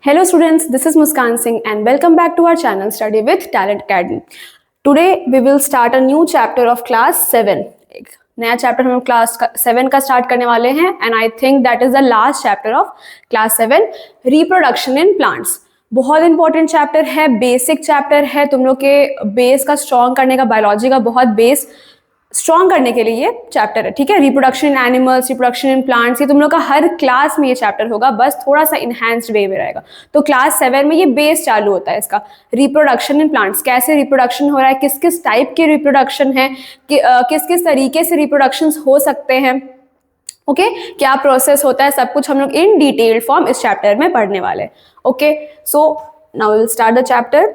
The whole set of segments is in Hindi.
Hello students, this is Muskan Singh and welcome back to our channel Study with Talent Academy. Today we will start a new chapter of class 7. एक नया चैप्टर हम क्लास 7 का स्टार्ट करने वाले हैं and I think that is the last chapter of class 7, reproduction in plants. बहुत इंपॉर्टेंट चैप्टर है, बेसिक चैप्टर है, तुम लोग के बेस का स्ट्रॉन्ग करने का, बायोलॉजी का बहुत बेस स्ट्रॉन्ग करने के लिए ये चैप्टर है. ठीक है, reproduction in animals, reproduction in plants, ये तुम लोग का हर क्लास में ये चैप्टर होगा, बस थोड़ा सा इनहैंस्ड वे में रहेगा. तो क्लास 7 में ये बेस चालू होता है इसका, रिप्रोडक्शन इन प्लांट्स. कैसे रिप्रोडक्शन हो रहा है, किस किस टाइप के रिप्रोडक्शन है, किस किस तरीके से रिप्रोडक्शन हो सकते हैं, ओके क्या प्रोसेस होता है, सब कुछ हम लोग इन डिटेल्ड फॉर्म इस चैप्टर में पढ़ने वाले हैं. Okay, so now we will start the chapter.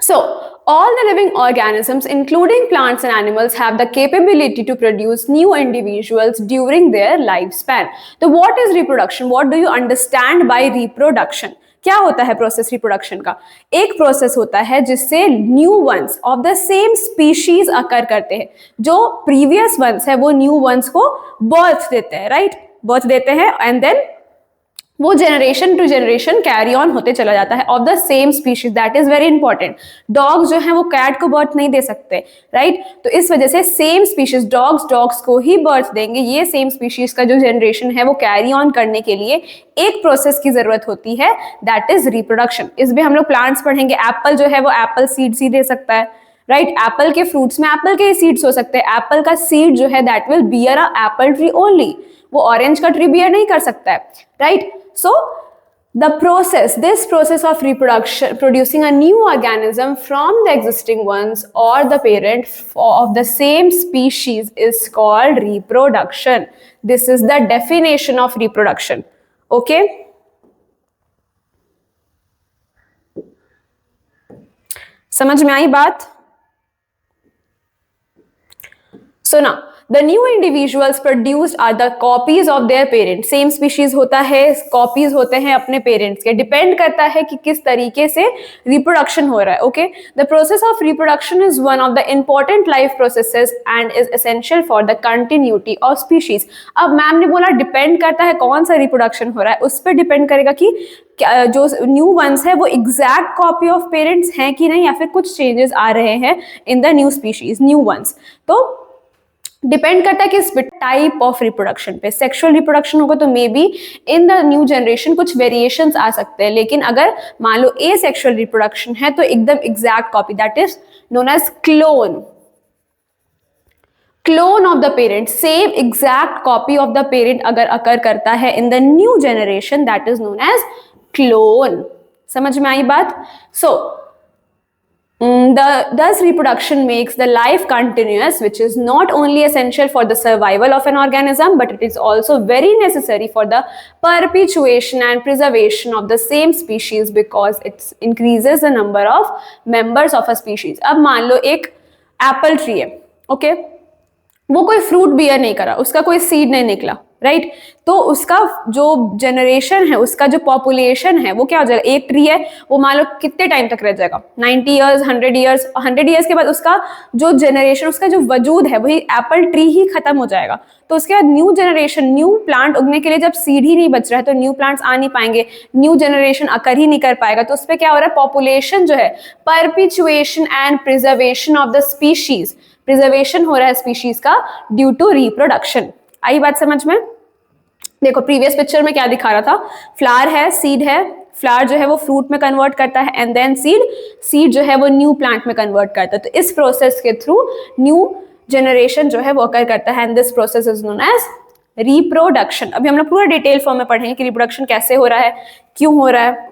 So, all the living organisms, including plants and animals, have the capability to produce new individuals during their lifespan. So, what is reproduction? What do you understand by reproduction? क्या होता है प्रोसेस रिप्रोडक्शन का? एक प्रोसेस होता है जिससे new ones of the same species occur करते हैं. जो प्रीवियस वंस है वो न्यू वंस को बर्थ देते हैं, राइट? बर्थ देते हैं एंड देन वो generation to generation carry on होते चला जाता है of the same species. That is very important. Dogs जो है वो कैट को बर्थ नहीं दे सकते, राइट? तो इस वजह से सेम स्पीशीज डॉग्स को ही बर्थ देंगे. ये सेम स्पीशीज का जो जनरेशन है वो कैरी ऑन करने के लिए एक प्रोसेस की जरूरत होती है, दैट इज रिप्रोडक्शन. इसमें हम लोग प्लांट्स पढ़ेंगे. एप्पल जो है वो एप्पल सीड्स ही दे सकता है, राइट? एप्पल के फ्रूट्स में एप्पल के सीड्स हो सकते हैं. एप्पल का सीड जो है that will bear a Apple tree only. वो ऑरेंज का ट्री बियर नहीं कर सकता है, right? So, this process of reproduction, producing a new organism from the existing ones or the parent of the same species is called reproduction. This is the definition of reproduction. Okay? समझ में आई बात? So now, the new individuals produced are the copies of their parents. Same species होता है, copies होते हैं अपने parents के. Depend करता है कि किस तरीके से reproduction हो रहा है. Okay, the process of reproduction is one of the important life processes and is essential for the continuity of species. अब मैम ने बोला depend करता है कौन सा reproduction हो रहा है, उस पर depend करेगा कि जो न्यू वंस है वो एग्जैक्ट कॉपी ऑफ पेरेंट्स हैं कि नहीं, या फिर कुछ चेंजेस आ रहे हैं इन the new species, new ones. तो डिपेंड करता है किस टाइप ऑफ रिप्रोडक्शन पे. सेक्सुअल रिप्रोडक्शन होगा तो may be in the new generation कुछ वेरिएशंस आ सकते हैं, लेकिन अगर मान लो ए सेक्सुअल रिप्रोडक्शन है तो एकदम exact copy, that is known as clone. Clone of the parent, same exact copy of the parent अगर अकर करता है in the new generation, that is known as clone. समझ में आई बात? सो thus reproduction makes the life continuous, which is not only essential for the survival of an organism, but it is also very necessary for the perpetuation and preservation of the same species because it increases the number of members of a species. अब मान लो एक एप्पल ट्री है, ओके, वो कोई फ्रूट बियर नहीं करा, उसका कोई सीड नहीं निकला, राइट? तो उसका जो जनरेशन है, उसका जो पॉपुलेशन है वो क्या हो जाएगा? एक ट्री है वो मान लो कितने टाइम तक रह जाएगा? 90 ईयर्स, 100 ईयर्स. 100 ईयर्स के बाद उसका जो जनरेशन, उसका जो वजूद है वही एप्पल ट्री ही खत्म हो जाएगा. तो उसके बाद न्यू जनरेशन, न्यू प्लांट उगने के लिए जब सीड ही नहीं बच रहा है तो न्यू प्लांट्स आ नहीं पाएंगे, न्यू जनरेशन अकर ही नहीं कर पाएगा. तो उस पर क्या हो रहा है? पॉपुलेशन जो है, perpetuation and preservation of the species, preservation हो रहा है स्पीशीज का ड्यू टू रिप्रोडक्शन. आई बात समझ में? देखो प्रीवियस पिक्चर में क्या दिखा रहा था, फ्लावर है, सीड है, फ्लावर जो है वो फ्रूट में कन्वर्ट करता है एंड देन सीड जो है वो न्यू प्लांट में कन्वर्ट करता है. तो इस प्रोसेस के थ्रू न्यू जनरेशन जो है वो अकर करता है and this process is known as reproduction. अभी हम लोग पूरा डिटेल फॉर्म में पढ़ेंगे कि रिप्रोडक्शन कैसे हो रहा है, क्यों हो रहा है.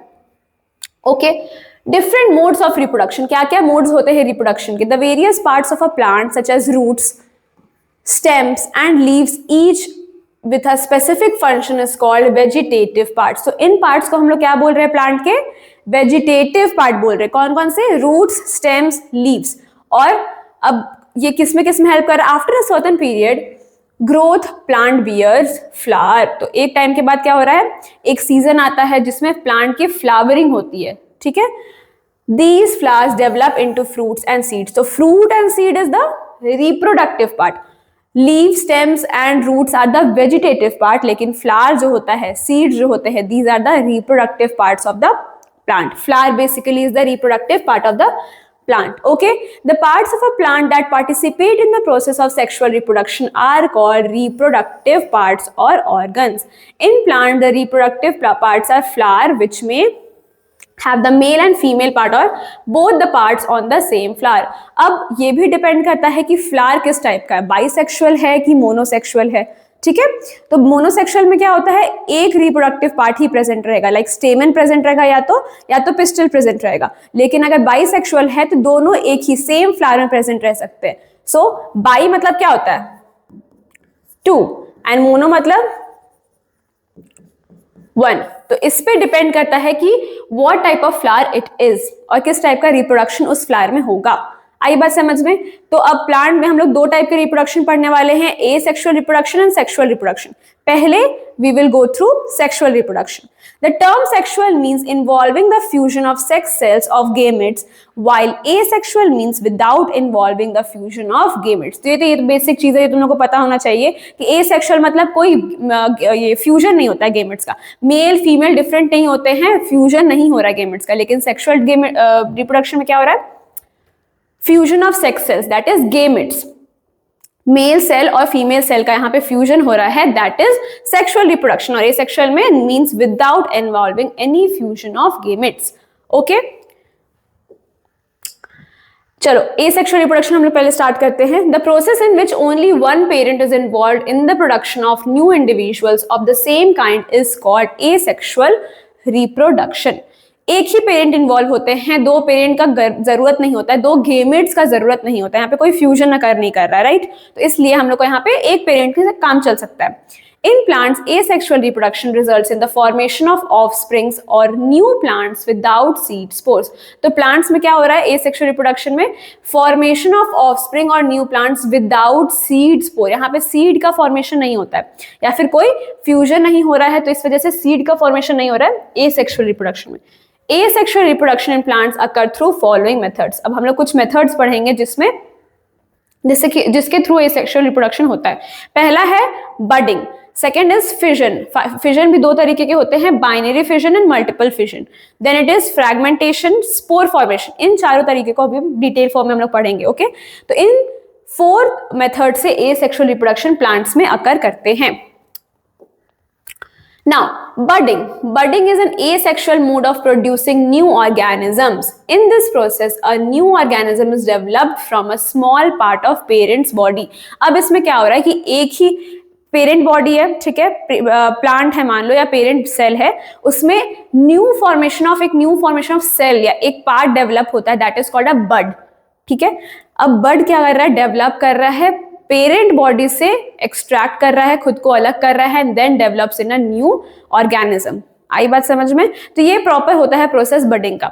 Okay, different modes of reproduction. क्या क्या मोड्स होते हैं रिप्रोडक्शन के? The various parts of a plant such as roots, stems and leaves, each with a specific function is called vegetative parts. So इन parts को हम लोग क्या बोल रहे हैं? प्लांट के vegetative part बोल रहे हैं. कौन कौन से? roots, stems, leaves. और अब ये किस में हेल्प कर रहा है? After a certain period growth plant bears flower. तो एक टाइम के बाद क्या हो रहा है? एक सीजन आता है जिसमें प्लांट की फ्लावरिंग होती है, ठीक है? These flowers develop into fruits and seeds. So fruit and seed is the reproductive part. Leave, stems and roots are the vegetative part, लेकिन फ्लावर जो होता है, सीड्स जो होते हैं, these are the reproductive parts of the plant. Flower basically is the reproductive part of the plant. Okay, the parts of a plant that participate in the process of sexual reproduction are called reproductive parts or organs. In plant, the reproductive parts are flower, which may have the male and female part or both the parts on the same flower. अब ये भी डिपेंड करता है कि फ्लावर किस टाइप का है, बाइसेक्सुअल है कि मोनोसेक्सुअल है. ठीक है, तो मोनोसेक्सुअल में क्या होता है, एक रिप्रोडक्टिव पार्ट ही प्रेजेंट रहेगा, लाइक स्टेमन प्रेजेंट रहेगा या तो पिस्टल प्रेजेंट रहेगा. लेकिन अगर बाइसेक्सुअल है तो दोनों एक ही सेम फ्लावर में प्रेजेंट रह सकते हैं. सो बाई मतलब क्या होता है, 2, एंड मोनो मतलब 1. तो इस पे डिपेंड करता है कि what type of flower it is और किस टाइप का रिप्रोडक्शन उस फ्लावर में होगा. आई बात समझ में. तो अब प्लांट में हम लोग 2 टाइप के रिप्रोडक्शन पढ़ने वाले हैं, asexual reproduction and sexual reproduction. पहले we will go through sexual reproduction. The term sexual means involving the fusion of sex cells of gametes, while asexual means without involving the fusion of gametes. तो ये बेसिक चीज है, ये तुम लोगों को पता होना चाहिए कि asexual मतलब कोई ये फ्यूजन नहीं होता है गेमेट्स का, मेल फीमेल डिफरेंट नहीं होते हैं, फ्यूजन नहीं हो रहा है गेमेट्स का. लेकिन सेक्सुअल रिप्रोडक्शन में क्या हो रहा है, fusion of sex cells, that is gametes. Male cell और फीमेल सेल का यहाँ पे फ्यूजन हो रहा है, दैट इज सेक्सुअल रिप्रोडक्शन. और एसेक्सुअल में means without involving any fusion of gametes. Okay, चलो एसेक्सुअल रिप्रोडक्शन हम लोग पहले स्टार्ट करते हैं. The process in which only one parent is involved in the production of new individuals of the same kind is called asexual reproduction. एक ही पेरेंट इन्वॉल्व होते हैं, 2 पेरेंट का जरूरत नहीं होता है, 2 गेमेट्स का जरूरत नहीं होता है, यहाँ पे कोई फ्यूजन नहीं कर रहा है, राइट. तो इसलिए हम लोग को यहाँ पे एक पेरेंट के साथ काम चल सकता है. In plants, asexual reproduction results in the formation of offsprings or new plants without seed spores. तो plants में क्या हो रहा है, asexual reproduction में formation of offspring और new plants without seed spore. यहाँ पे seed का formation नहीं होता है या फिर कोई fusion नहीं हो रहा है, तो इस वजह से seed का formation नहीं हो रहा है asexual reproduction में. Asexual reproduction in plants occur through following methods. अब हम लोग कुछ methods पढ़ेंगे जिसके थ्रू asexual reproduction होता है. पहला है budding, second is fission. Fission भी 2 तरीके के होते हैं, binary fission and multiple fission. Then it is fragmentation, spore formation. इन चारों तरीके को अभी डिटेल फॉर्म में हम लोग पढ़ेंगे. ओके, तो इन 4 मेथड से एसेक्सुअल रिप्रोडक्शन प्लांट्स में अकर करते हैं. Now, budding. Budding is an asexual mode of producing new organisms. In this process, a new organism is developed from a small part of parent's body. अब इसमें क्या हो रहा है कि एक ही पेरेंट बॉडी है, ठीक है, प्लांट है मान लो या पेरेंट सेल है, उसमें एक न्यू फॉर्मेशन ऑफ सेल या एक पार्ट डेवलप होता है, दैट इज कॉल्ड अ बड. ठीक है, अब बड क्या कर रहा है, डेवलप कर रहा है, पेरेंट बॉडी से एक्सट्रैक्ट कर रहा है, खुद को अलग कर रहा है, and then develops in a new organism. आई बात समझ में. तो ये प्रॉपर होता है प्रोसेस बडिंग का.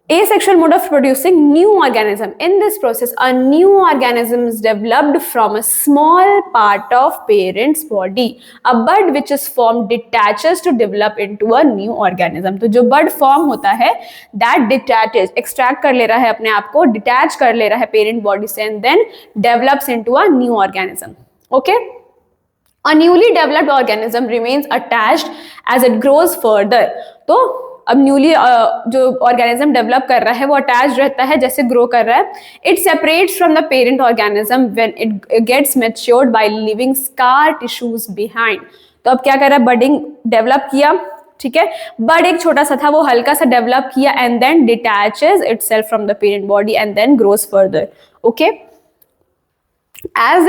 Asexual mode of producing new organism. In this process, a new organism is developed from a small part of parent's body. A bud which is formed detaches to develop into a new organism. तो जो bud form होता है, that detaches, extract कर ले रहा है अपने आप को, detach कर ले रहा है parent body से, and then develops into a new organism. Okay? A newly developed organism remains attached as it grows further. तो अब न्यूली जो ऑर्गेनिज्म डेवलप कर रहा है वो अटैच रहता है जैसे ग्रो कर रहा है. It separates from the parent organism when it gets matured by leaving scar tissues behind. तो अब क्या कर रहा है, बडिंग डेवलप किया, ठीक है, बड एक छोटा सा था, वो हल्का सा डेवलप किया, and then detaches itself from the parent body and then grows further. Okay, as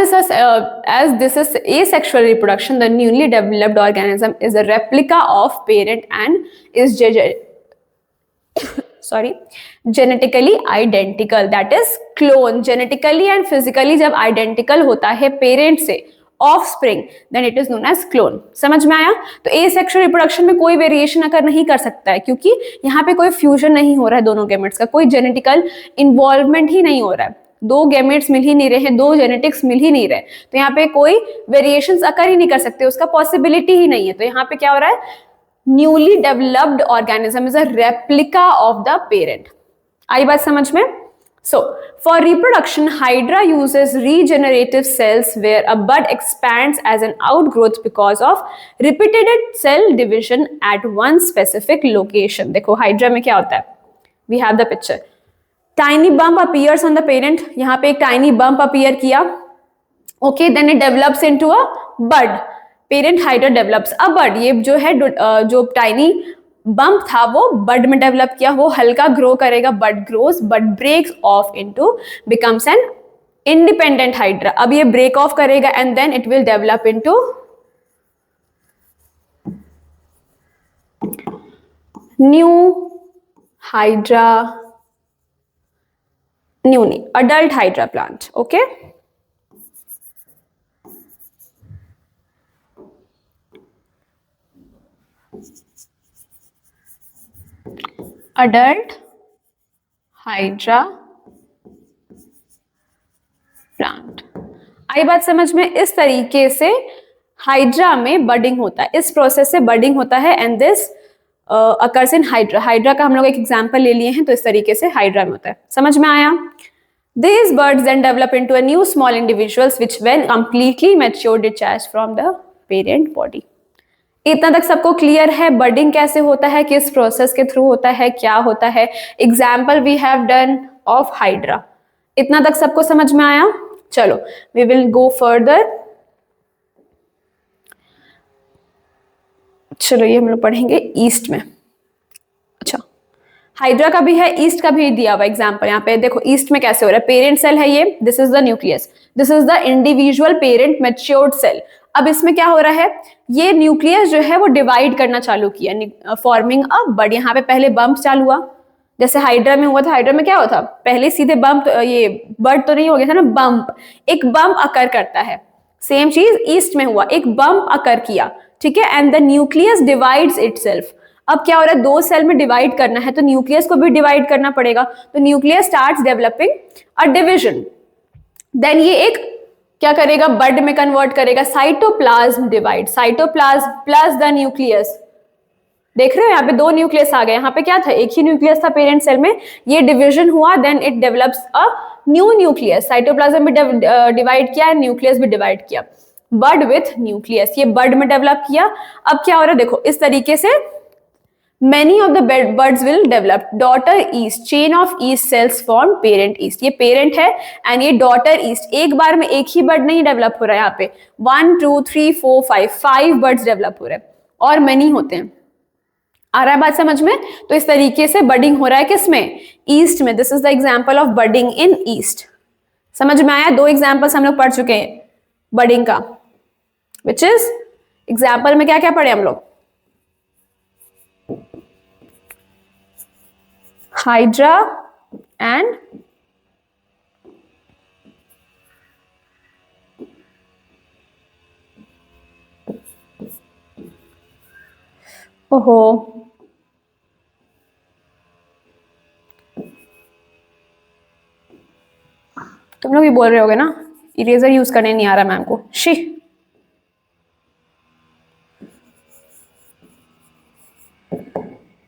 this is asexual reproduction, the newly developed organism is a replica of parent and is genetically identical, that is clone. genetically and physically जब identical होता है parent से offspring, then it is known as clone. समझ में आया. तो asexual reproduction में कोई वेरिएशन अगर नहीं कर सकता है क्योंकि यहाँ पे कोई फ्यूजन नहीं हो रहा है दोनों गेमेट्स का, कोई जेनेटिकल इन्वॉल्वमेंट ही नहीं हो रहा है, 2 गेमेट्स मिल ही नहीं रहे हैं, 2 जेनेटिक्स मिल ही नहीं रहे, तो यहाँ पे कोई वेरिएशंस अकर ही नहीं कर सकते, उसका पॉसिबिलिटी ही नहीं है. तो यहाँ पे क्या हो रहा है, newly developed organism is a replica of the parent. आई बात समझ में. So, for reproduction, Hydra uses regenerative cells where a bud expands as an outgrowth because of repeated cell division at one specific location. देखो Hydra में क्या होता है? We have the picture. Tiny bump appears on the parent. यहाँ पे एक tiny bump appear किया. Okay, then it develops into a bud. Parent Hydra develops a bud. ये जो है जो tiny बम्प था वो बड में डेवलप किया, वो हल्का ग्रो करेगा, bud grows but breaks off into becomes an independent hydra. अब ये ब्रेक ऑफ करेगा and then it will develop into new hydra, new नहीं, adult hydra plant. Okay, adult hydra plant. आई बात समझ में? इस तरीके से हाइड्रा में बडिंग होता है, इस प्रोसेस से बडिंग होता है and this occurs in hydra. Hydra का हम लोग एक एग्जांपल ले लिए हैं, तो इस तरीके से हाइड्रा में होता है. समझ में आया? These birds then develop into a new small individuals which when completely mature detach from the parent body. इतना तक सबको क्लियर है? बडिंग कैसे होता है, किस प्रोसेस के थ्रू होता है, क्या होता है? Example we have done of hydra. इतना तक सबको समझ में आया? चलो, वी विल गो फर्दर. चलो, ये हम लोग पढ़ेंगे ईस्ट में. अच्छा, हाइड्रा का भी है, ईस्ट का भी दिया हुआ एग्जाम्पल. यहाँ पे देखो ईस्ट में कैसे हो रहा है. पेरेंट सेल है ये, this is the nucleus, this is the individual parent matured cell. अब इसमें क्या हो रहा है, ये न्यूक्लियस जो है वो डिवाइड करना चालू किया, फॉर्मिंग अ बड. यहाँ पे पहले बम्प चालू हुआ, जैसे हाइड्रा में हुआ था. हाइड्रा में क्या हुआ था, पहले सीधे बम्प, ये बड तो नहीं हो गया था ना, बम्प, एक बम्प अकर करता है. सेम चीज ईस्ट में हुआ, एक बम्प अकर किया, ठीक है, and the nucleus divides itself. अब क्या हो रहा है, दो सेल में डिवाइड करना है तो न्यूक्लियस को भी डिवाइड करना पड़ेगा, तो nucleus starts developing a division. Then ये एक क्या करेगा, बड में कन्वर्ट करेगा, cytoplasm divide, cytoplasm plus the nucleus. देख रहे हो यहाँ पे दो न्यूक्लियस आ गए, यहाँ पे क्या था, एक ही न्यूक्लियस था पेरेंट सेल में, ये डिवीजन हुआ, then it develops a new nucleus. Cytoplasm भी डिवाइड किया, न्यूक्लियस भी डिवाइड किया, बड विथ न्यूक्लियस, ये बड में डेवलप किया. अब क्या हो रहा है, देखो इस तरीके से many of the buds will develop daughter yeast, chain of yeast cells form parent yeast. ये parent है and ये daughter yeast. एक बार में एक ही बड नहीं डेवलप हो रहा है, यहाँ पे 1 2 3 4 5 बर्ड्स डेवलप हो रहे हैं और many होते हैं. आ रहा है बात समझ में? तो इस तरीके से बडिंग हो रहा है किसमें, ईस्ट में. This is the example of budding in east. समझ में आया? दो एग्जाम्पल्स हम लोग पढ़ चुके हैं बडिंग का, विच इज एग्जाम्पल में क्या क्या पढ़े हम लोग, हाइड्रा एंड ओहो तुम लोग भी बोल रहे होगे ना, इरेजर यूज करने नहीं आ रहा मैम को. शी,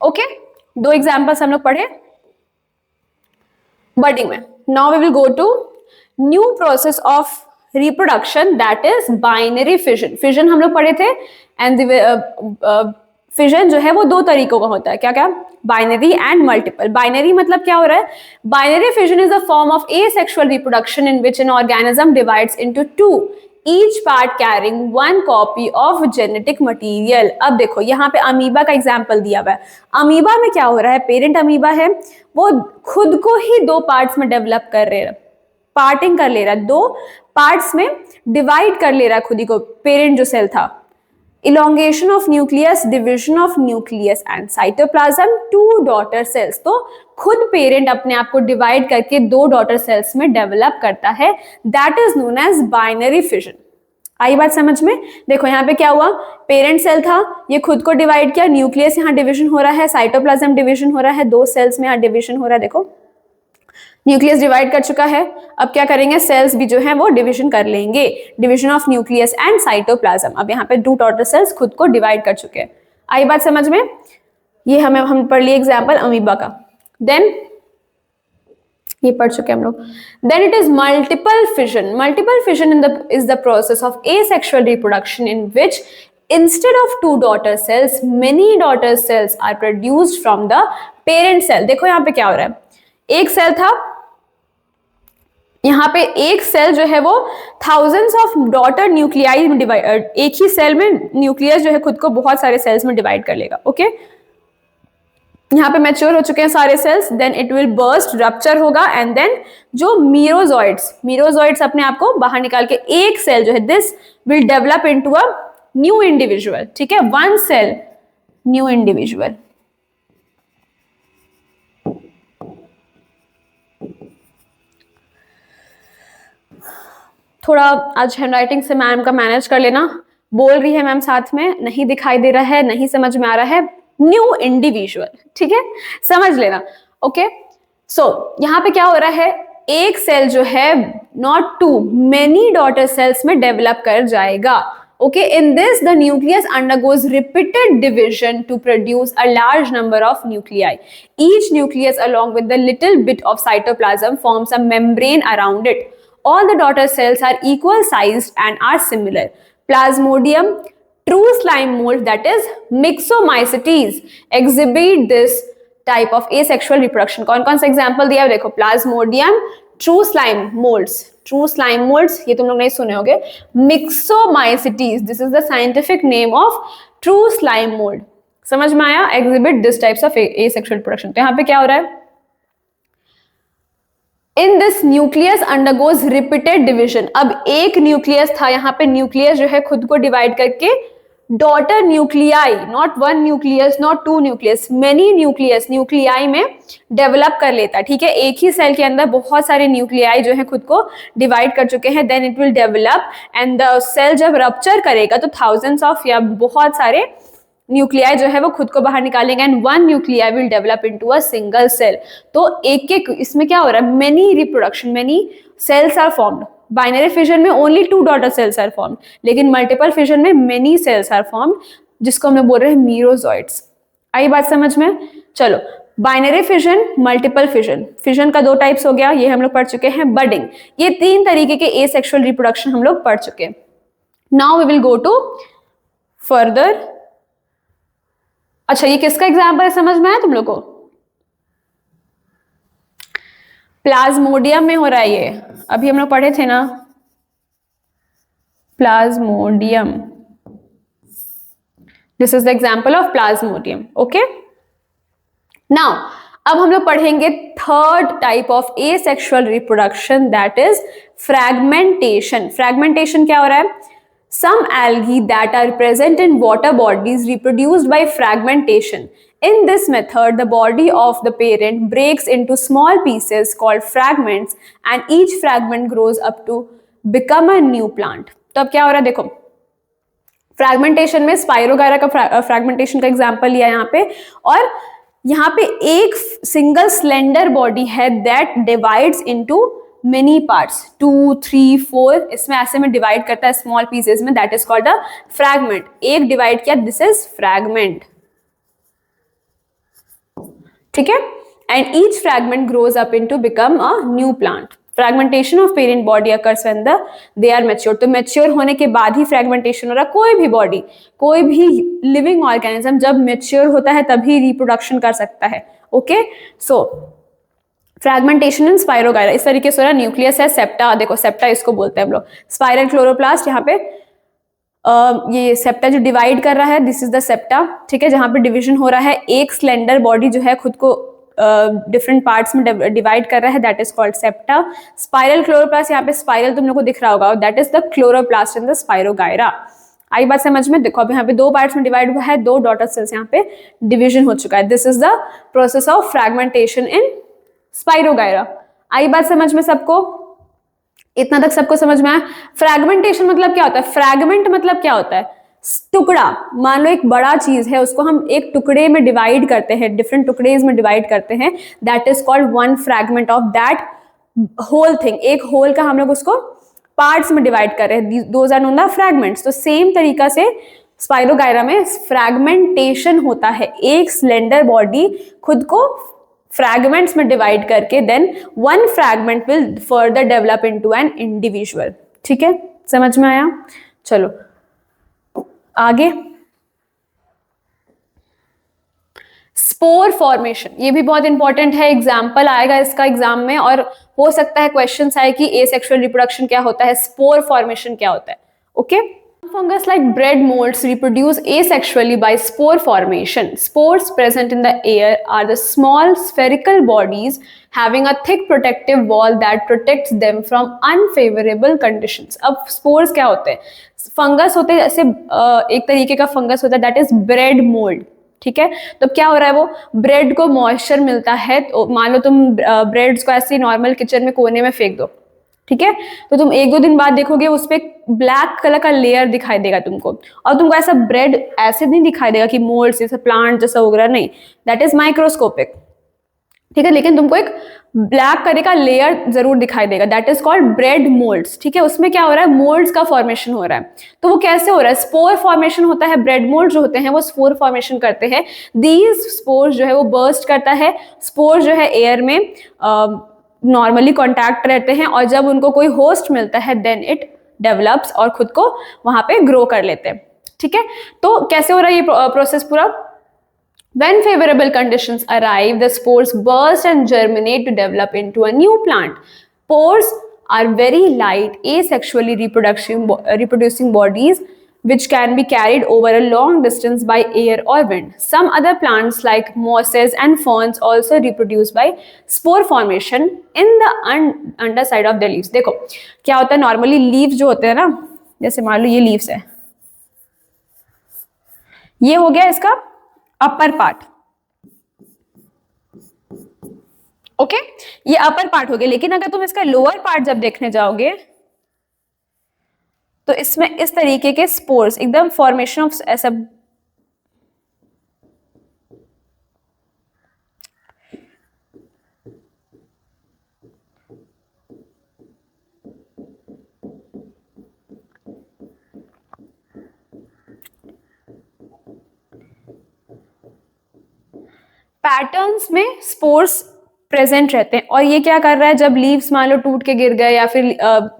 ओके, दो एग्जाम्पल्स हम लोग पढ़े बडिंग में. Now we will go to new process of reproduction, that is binary fission. Fission हम लोग पढ़े थे एंड फिजन जो है वो दो तरीकों का होता है. क्या क्या, बाइनरी एंड मल्टीपल. बाइनरी मतलब क्या हो रहा है, binary fission is a form of asexual reproduction in which an organism divides into two, each part carrying one copy of genetic material. अब देखो यहाँ पे अमीबा का एग्जाम्पल दिया हुआ है. अमीबा में क्या हो रहा है, पेरेंट अमीबा है, वो खुद को ही दो पार्ट्स में डेवलप कर रहे हैं, पार्टिंग कर ले रहा है, दो पार्ट्स में डिवाइड कर ले रहा है खुद ही को. पेरेंट जो सेल था, elongation of nucleus, division of nucleus and cytoplasm, two daughter cells. तो खुद पेरेंट अपने आप को डिवाइड करके दो डॉटर सेल्स में डेवलप करता है, that is known as binary fission. आई बात समझ में? देखो यहाँ पे क्या हुआ, पेरेंट सेल था, ये खुद को डिवाइड किया, न्यूक्लियस यहाँ डिविजन हो रहा है, साइटोप्लाज्म डिविजन हो रहा है, दो सेल्स में यहाँ डिविजन हो रहा है. देखो न्यूक्लियस डिवाइड कर चुका है, अब क्या करेंगे, सेल्स भी जो है वो डिवीजन कर लेंगे, division of nucleus and cytoplasm. अब यहाँ पे टू डॉटर सेल्स खुद को डिवाइड कर चुके हैं. आई बात समझ में? ये हम पढ़ लिए एग्जाम्पल अमीबा का. देन ये पढ़ चुके हम लोग. Then it is multiple fission. Multiple fission is the process of asexual reproduction in which instead of two daughter cells, many daughter cells are produced from the parent cell. देखो यहाँ पे क्या हो रहा है, एक सेल था, यहाँ पे एक सेल जो है वो thousands of daughter nuclei में डिवाइड, एक ही सेल में न्यूक्लियस जो है खुद को बहुत सारे सेल्स में डिवाइड कर लेगा. ओके, यहाँ पे मैच्योर हो चुके हैं सारे cells. Then it will burst, rupture होगा, एंड देन जो मीरोजॉइड्स अपने आप को बाहर निकाल के एक सेल जो है this will develop into a new individual. ठीक है, वन सेल न्यू इंडिविजुअल. थोड़ा आज हैंडराइटिंग से मैम का मैनेज कर लेना. बोल रही है मैम साथ में, नहीं दिखाई दे रहा है, नहीं समझ में आ रहा है, न्यू इंडिविजुअल. ठीक है, समझ लेना. ओके, सो यहाँ पे क्या हो रहा है, एक सेल जो है not two many daughter cells में डेवलप कर जाएगा. Okay, in this the nucleus undergoes repeated division to produce a large number of nuclei. Each nucleus along with the little bit of cytoplasm forms a membrane around it. All the daughter cells are equal sized and are similar. Plasmodium, true slime mold, that is Myxomycetes, exhibit this type of asexual reproduction. कौन कौन सा एग्जाम्पल दिया है देखो, प्लाज्मोडियम, ट्रू स्लाइम मोल्ड्स, ये तुम लोग नहीं सुने होंगे. Myxomycetes, this is the scientific name of true slime mold. समझ में आया, exhibit this types of asexual reproduction. तो यहाँ पे क्या हो रहा है, in this nucleus undergoes repeated division. अब एक न्यूक्लियस था, यहाँ पे न्यूक्लियस जो है खुद को डिवाइड करके daughter nuclei, not one nucleus, not two nucleus, many nuclei में डेवलप कर लेता. ठीक है, एक ही सेल के अंदर बहुत सारे न्यूक्लियाई जो है खुद को डिवाइड कर चुके हैं. Then it will develop and the cell जब रप्चर करेगा तो थाउजेंड्स ऑफ या बहुत सारे न्यूक्लियाई जो है वो खुद को बाहर निकालेंगे and one nuclei will develop into a single cell. तो एक इसमें क्या हो रहा है, many reproduction, many cells are formed. Binary fission में only two daughter cells are formed, लेकिन मल्टीपल फिजन में मेनी सेल्स आर फॉर्म्ड, जिसको हम लोग बोल रहे हैं मीरोजॉइड्स. आई बात समझ में? चलो, बाइनरी फिजन, मल्टीपल फिजन का दो टाइप्स हो गया, ये हम लोग पढ़ चुके हैं. बडिंग, ये तीन तरीके के एसेक्सुअल रिप्रोडक्शन हम लोग पढ़ चुके हैं. Now we will go to further. अच्छा, ये किसका एग्जाम्पल है, समझ में आया तुम लोग को? प्लाज्मोडियम में हो रहा है ये, अभी हम लोग पढ़े थे ना, Plasmodium. This is the example of Plasmodium. Okay, now अब हम लोग पढ़ेंगे third type of asexual reproduction, that is fragmentation. Fragmentation क्या हो रहा है, some algae that are present in water bodies reproduced by fragmentation. In this method, the body of the parent breaks into small pieces called fragments and each fragment grows up to become a new plant. तो अब क्या हो रहा है देखो, फ्रैगमेंटेशन में स्पाइरोगायरा का फ्रैगमेंटेशन का एग्जाम्पल लिया यहाँ पे, और यहाँ पे एक सिंगल स्लेंडर बॉडी है that divides into many parts, 2, 3, 4, इसमें ऐसे में डिवाइड करता है स्मॉल पीसेस में, that is called a fragment. एक डिवाइड किया, दिस इज फ्रैगमेंट. ठीक है, and each fragment grows up into become a new plant. Fragmentation of parent body occurs when they are mature. तो मैच्योर होने के बाद ही फ्रैगमेंटेशन हो रहा है. कोई भी बॉडी, कोई भी लिविंग ऑर्गेनिज्म जब मैच्योर होता है तभी रिप्रोडक्शन कर सकता है. Okay, so fragmentation in spirogyra इस तरीके से हो रहा है. न्यूक्लियस है, सेप्टा, देखो सेप्टा इसको बोलते हैं हम लोग, स्पाइरल क्लोरोप्लास्ट. यहाँ पे ये सेप्टा जो डिवाइड कर रहा है, दिस इज द सेप्टा. ठीक है, जहाँ पे डिवीजन हो रहा है, एक स्लेंडर बॉडी जो है खुद को डिफरेंट पार्ट्स में डिवाइड कर रहा है, that is called septa. Spiral chloroplast, यहाँ पे स्पाइरल तुम लोग को दिख रहा होगा, that is the chloroplast in the spirogyra. आई बात समझ में? देखो अब यहाँ पे दो पार्ट्स में डिवाइड हुआ है, दो डॉटर सेल्स यहाँ पे डिविजन हो चुका है. This is the process of fragmentation in spirogyra. आई बात समझ में सबको? इतना तक सबको समझ में आया? फ्रैगमेंटेशन मतलब क्या होता है? फ्रैगमेंट मतलब क्या होता है? टुकड़ा. मान लो एक बड़ा चीज है, उसको हम एक टुकड़े में डिवाइड करते हैं, डिफरेंट टुकड़ेज में डिवाइड करते हैं, that is called one fragment of that whole thing. एक होल का हम लोग उसको पार्ट्स में डिवाइड कर रहे हैं, those are known the fragments. तो सेम तरीका से स्पाइरोगायरा में फ्रैगमेंटेशन होता है. एक स्लेंडर बॉडी खुद को फ्रैगमेंट्स में डिवाइड करके then one fragment will further develop into an individual. ठीक है, समझ में आया? चलो आगे, स्पोर फॉर्मेशन, ये भी बहुत इंपॉर्टेंट है, एग्जाम्पल आएगा इसका एग्जाम में, और हो सकता है क्वेश्चन आए कि एसेक्सुअल रिप्रोडक्शन क्या होता है, स्पोर फॉर्मेशन क्या होता है। Okay, fungus like bread molds reproduce asexually by spore formation. Spores present in the air are the small spherical bodies having a thick protective wall that protects them from unfavorable conditions. अब spores क्या होते हैं? फंगस होते हैं, जैसे एक तरीके का फंगस होता है दैट इज ब्रेड मोल्ड। ठीक है, तो क्या हो रहा है, वो ब्रेड को मॉइस्चर मिलता है, तो मान लो तुम ब्रेड्स को ऐसे नॉर्मल किचन में कोने में फेंक दो, ठीक है, तो तुम एक दो दिन बाद देखोगे उस पर ब्लैक कलर का लेयर दिखाई देगा तुमको, और तुमको ऐसा ब्रेड ऐसे नहीं दिखाई देगा कि मोल्ड जैसा प्लांट जैसा उग रहा, नहीं, दैट इज माइक्रोस्कोपिक। ठीक है, लेकिन तुमको एक ब्लैक कलर का लेयर जरूर दिखाई देगा, that is called bread moulds. ठीक है, उसमें क्या हो रहा है, मोल्ड्स का फॉर्मेशन हो रहा है। तो वो कैसे हो रहा है, स्पोर फॉर्मेशन होता है, ब्रेड मोल्ड जो होते हैं वो स्पोर फॉर्मेशन करते हैं। दीज स्पोर्स जो है वो बर्स्ट करता है, स्पोर जो है एयर में नॉर्मली कॉन्टैक्ट रहते हैं, और जब उनको कोई होस्ट मिलता है देन इट डेवलप्स और खुद को वहां पे ग्रो कर लेते हैं। ठीक है, तो कैसे हो रहा है ये प्रोसेस पूरा, when favorable conditions arrive the spores burst and germinate to develop into a new plant. Spores are very light asexually reproducing bodies which can be carried over a long distance by air or wind. Some other plants like mosses and ferns also reproduce by spore formation in the underside of the leaves. देखो क्या होता है, नॉर्मली लीव्स जो होते हैं ना, जैसे मान लो ये लीव्स है, ये हो गया इसका अपर पार्ट। ओके, ये अपर पार्ट हो गया, लेकिन अगर तुम इसका लोअर पार्ट जब देखने जाओगे तो इसमें इस तरीके के स्पोर्स, एकदम फॉर्मेशन ऑफ ऐसा पैटर्न्स में स्पोर्स प्रेजेंट रहते हैं। और ये क्या कर रहा है, जब लीव्स मान लो टूट के गिर गए या फिर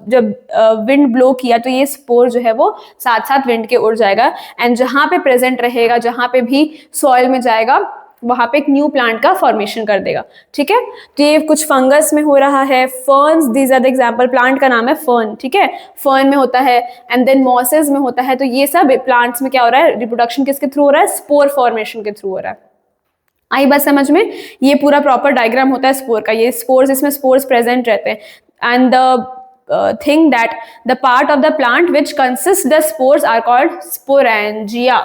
जब विंड ब्लो किया तो ये स्पोर जो है वो साथ साथ विंड के उड़ जाएगा, एंड जहां पे प्रेजेंट रहेगा, जहां पे भी सॉइल में जाएगा वहां पे एक न्यू प्लांट का फॉर्मेशन कर देगा। ठीक है, तो ये कुछ फंगस में हो रहा है, ferns, these are the example, plant का नाम है फर्न। ठीक है, फर्न में होता है, एंड देन मॉसेस में होता है। तो ये सब प्लांट्स में क्या हो रहा है, रिप्रोडक्शन किसके थ्रू हो रहा है, स्पोर फॉर्मेशन के थ्रू हो रहा है। आई बात समझ में? ये पूरा प्रॉपर डायग्राम होता है स्पोर का, ये स्पोर्स, इसमें स्पोर्स प्रेजेंट रहते हैं, and the thing that the part of the plant which consist the spores are called sporangia.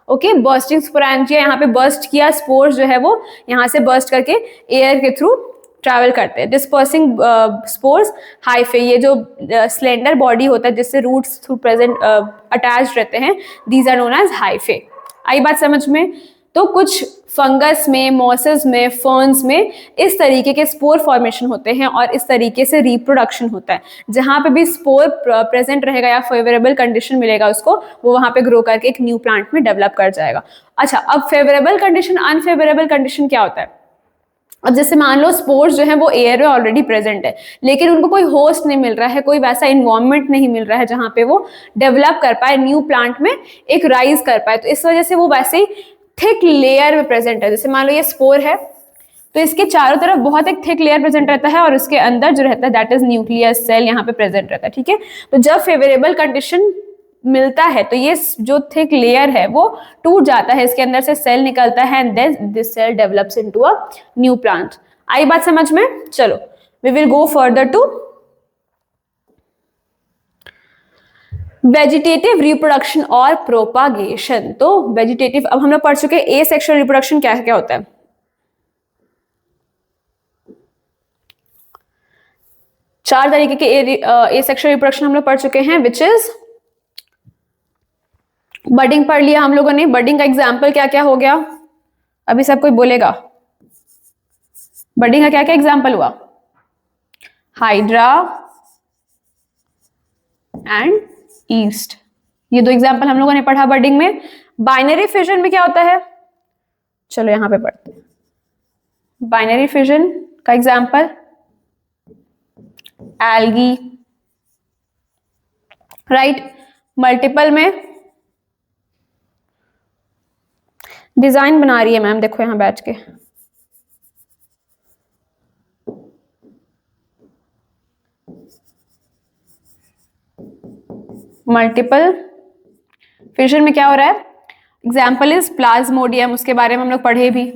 Okay, bursting sporangia, यहाँ पे बर्स्ट किया, स्पोर्स जो है वो यहाँ से बर्स्ट करके एयर के थ्रू ट्रैवल करते हैं। डिस्पर्सिंग स्पोर्स हाइफे, ये जो स्लेंडर बॉडी होता है जिससे रूट्स थ्रू प्रेजेंट अटैच रहते हैं, these are known as hyphae. आई बात समझ में? तो कुछ फंगस में, मॉसेस में, फर्न्स में इस तरीके के स्पोर फॉर्मेशन होते हैं और इस तरीके से रिप्रोडक्शन होता है। जहां पे भी स्पोर प्रेजेंट रहेगा या फेवरेबल कंडीशन मिलेगा उसको, वो वहां पे ग्रो करके एक न्यू प्लांट में डेवलप कर जाएगा। अच्छा, अब फेवरेबल कंडीशन, अनफेवरेबल कंडीशन क्या होता है? अब जैसे मान लो स्पोर्स जो है वो एयर में ऑलरेडी प्रेजेंट है, लेकिन उनको कोई होस्ट नहीं मिल रहा है, कोई वैसा इन्वायरमेंट नहीं मिल रहा है जहां पे वो डेवलप कर पाए, न्यू प्लांट में एक राइज कर पाए, तो इस वजह से वो वैसे ही थिक लेयर में प्रेजेंट है। जैसे मान लो ये स्पोर है, तो इसके चारों तरफ बहुत एक थिक लेयर प्रेजेंट रहता है, और उसके अंदर जो रहता है दैट इज न्यूक्लियस सेल यहाँ पे प्रेजेंट रहता है। ठीक है, तो जब फेवरेबल कंडीशन मिलता है तो ये जो थिक लेयर है वो टूट जाता है, इसके अंदर से सेल निकलता है, and then this cell develops into a new plant. आई बात समझ में? चलो, we will go further to vegetative reproduction और प्रोपागेशन। तो वेजिटेटिव, अब हम लोग पढ़ चुके हैं एसेक्सुअल रिप्रोडक्शन क्या क्या होता है। चार तरीके के एसेक्सुअल रिप्रोडक्शन हम लोग पढ़ चुके हैं, विच इज बडिंग पढ़ लिया हम लोगों ने। बडिंग का एग्जाम्पल क्या क्या हो गया, अभी सब कोई बोलेगा। बडिंग का क्या क्या एग्जाम्पल हुआ? हाइड्रा एंड ईस्ट, ये दो एग्जाम्पल हम लोगों ने पढ़ा बडिंग में। बाइनरी फिजन में क्या होता है, चलो यहां पे पढ़ते हैं। बाइनरी फिजन का एग्जाम्पल एल्गी, राइट। मल्टीपल में डिजाइन बना रही है मैम, देखो यहां बैठ के। मल्टीपल फिजन में क्या हो रहा है? एग्जाम्पल इज प्लाज्मोडियम, उसके बारे में हम लोग पढ़े भी।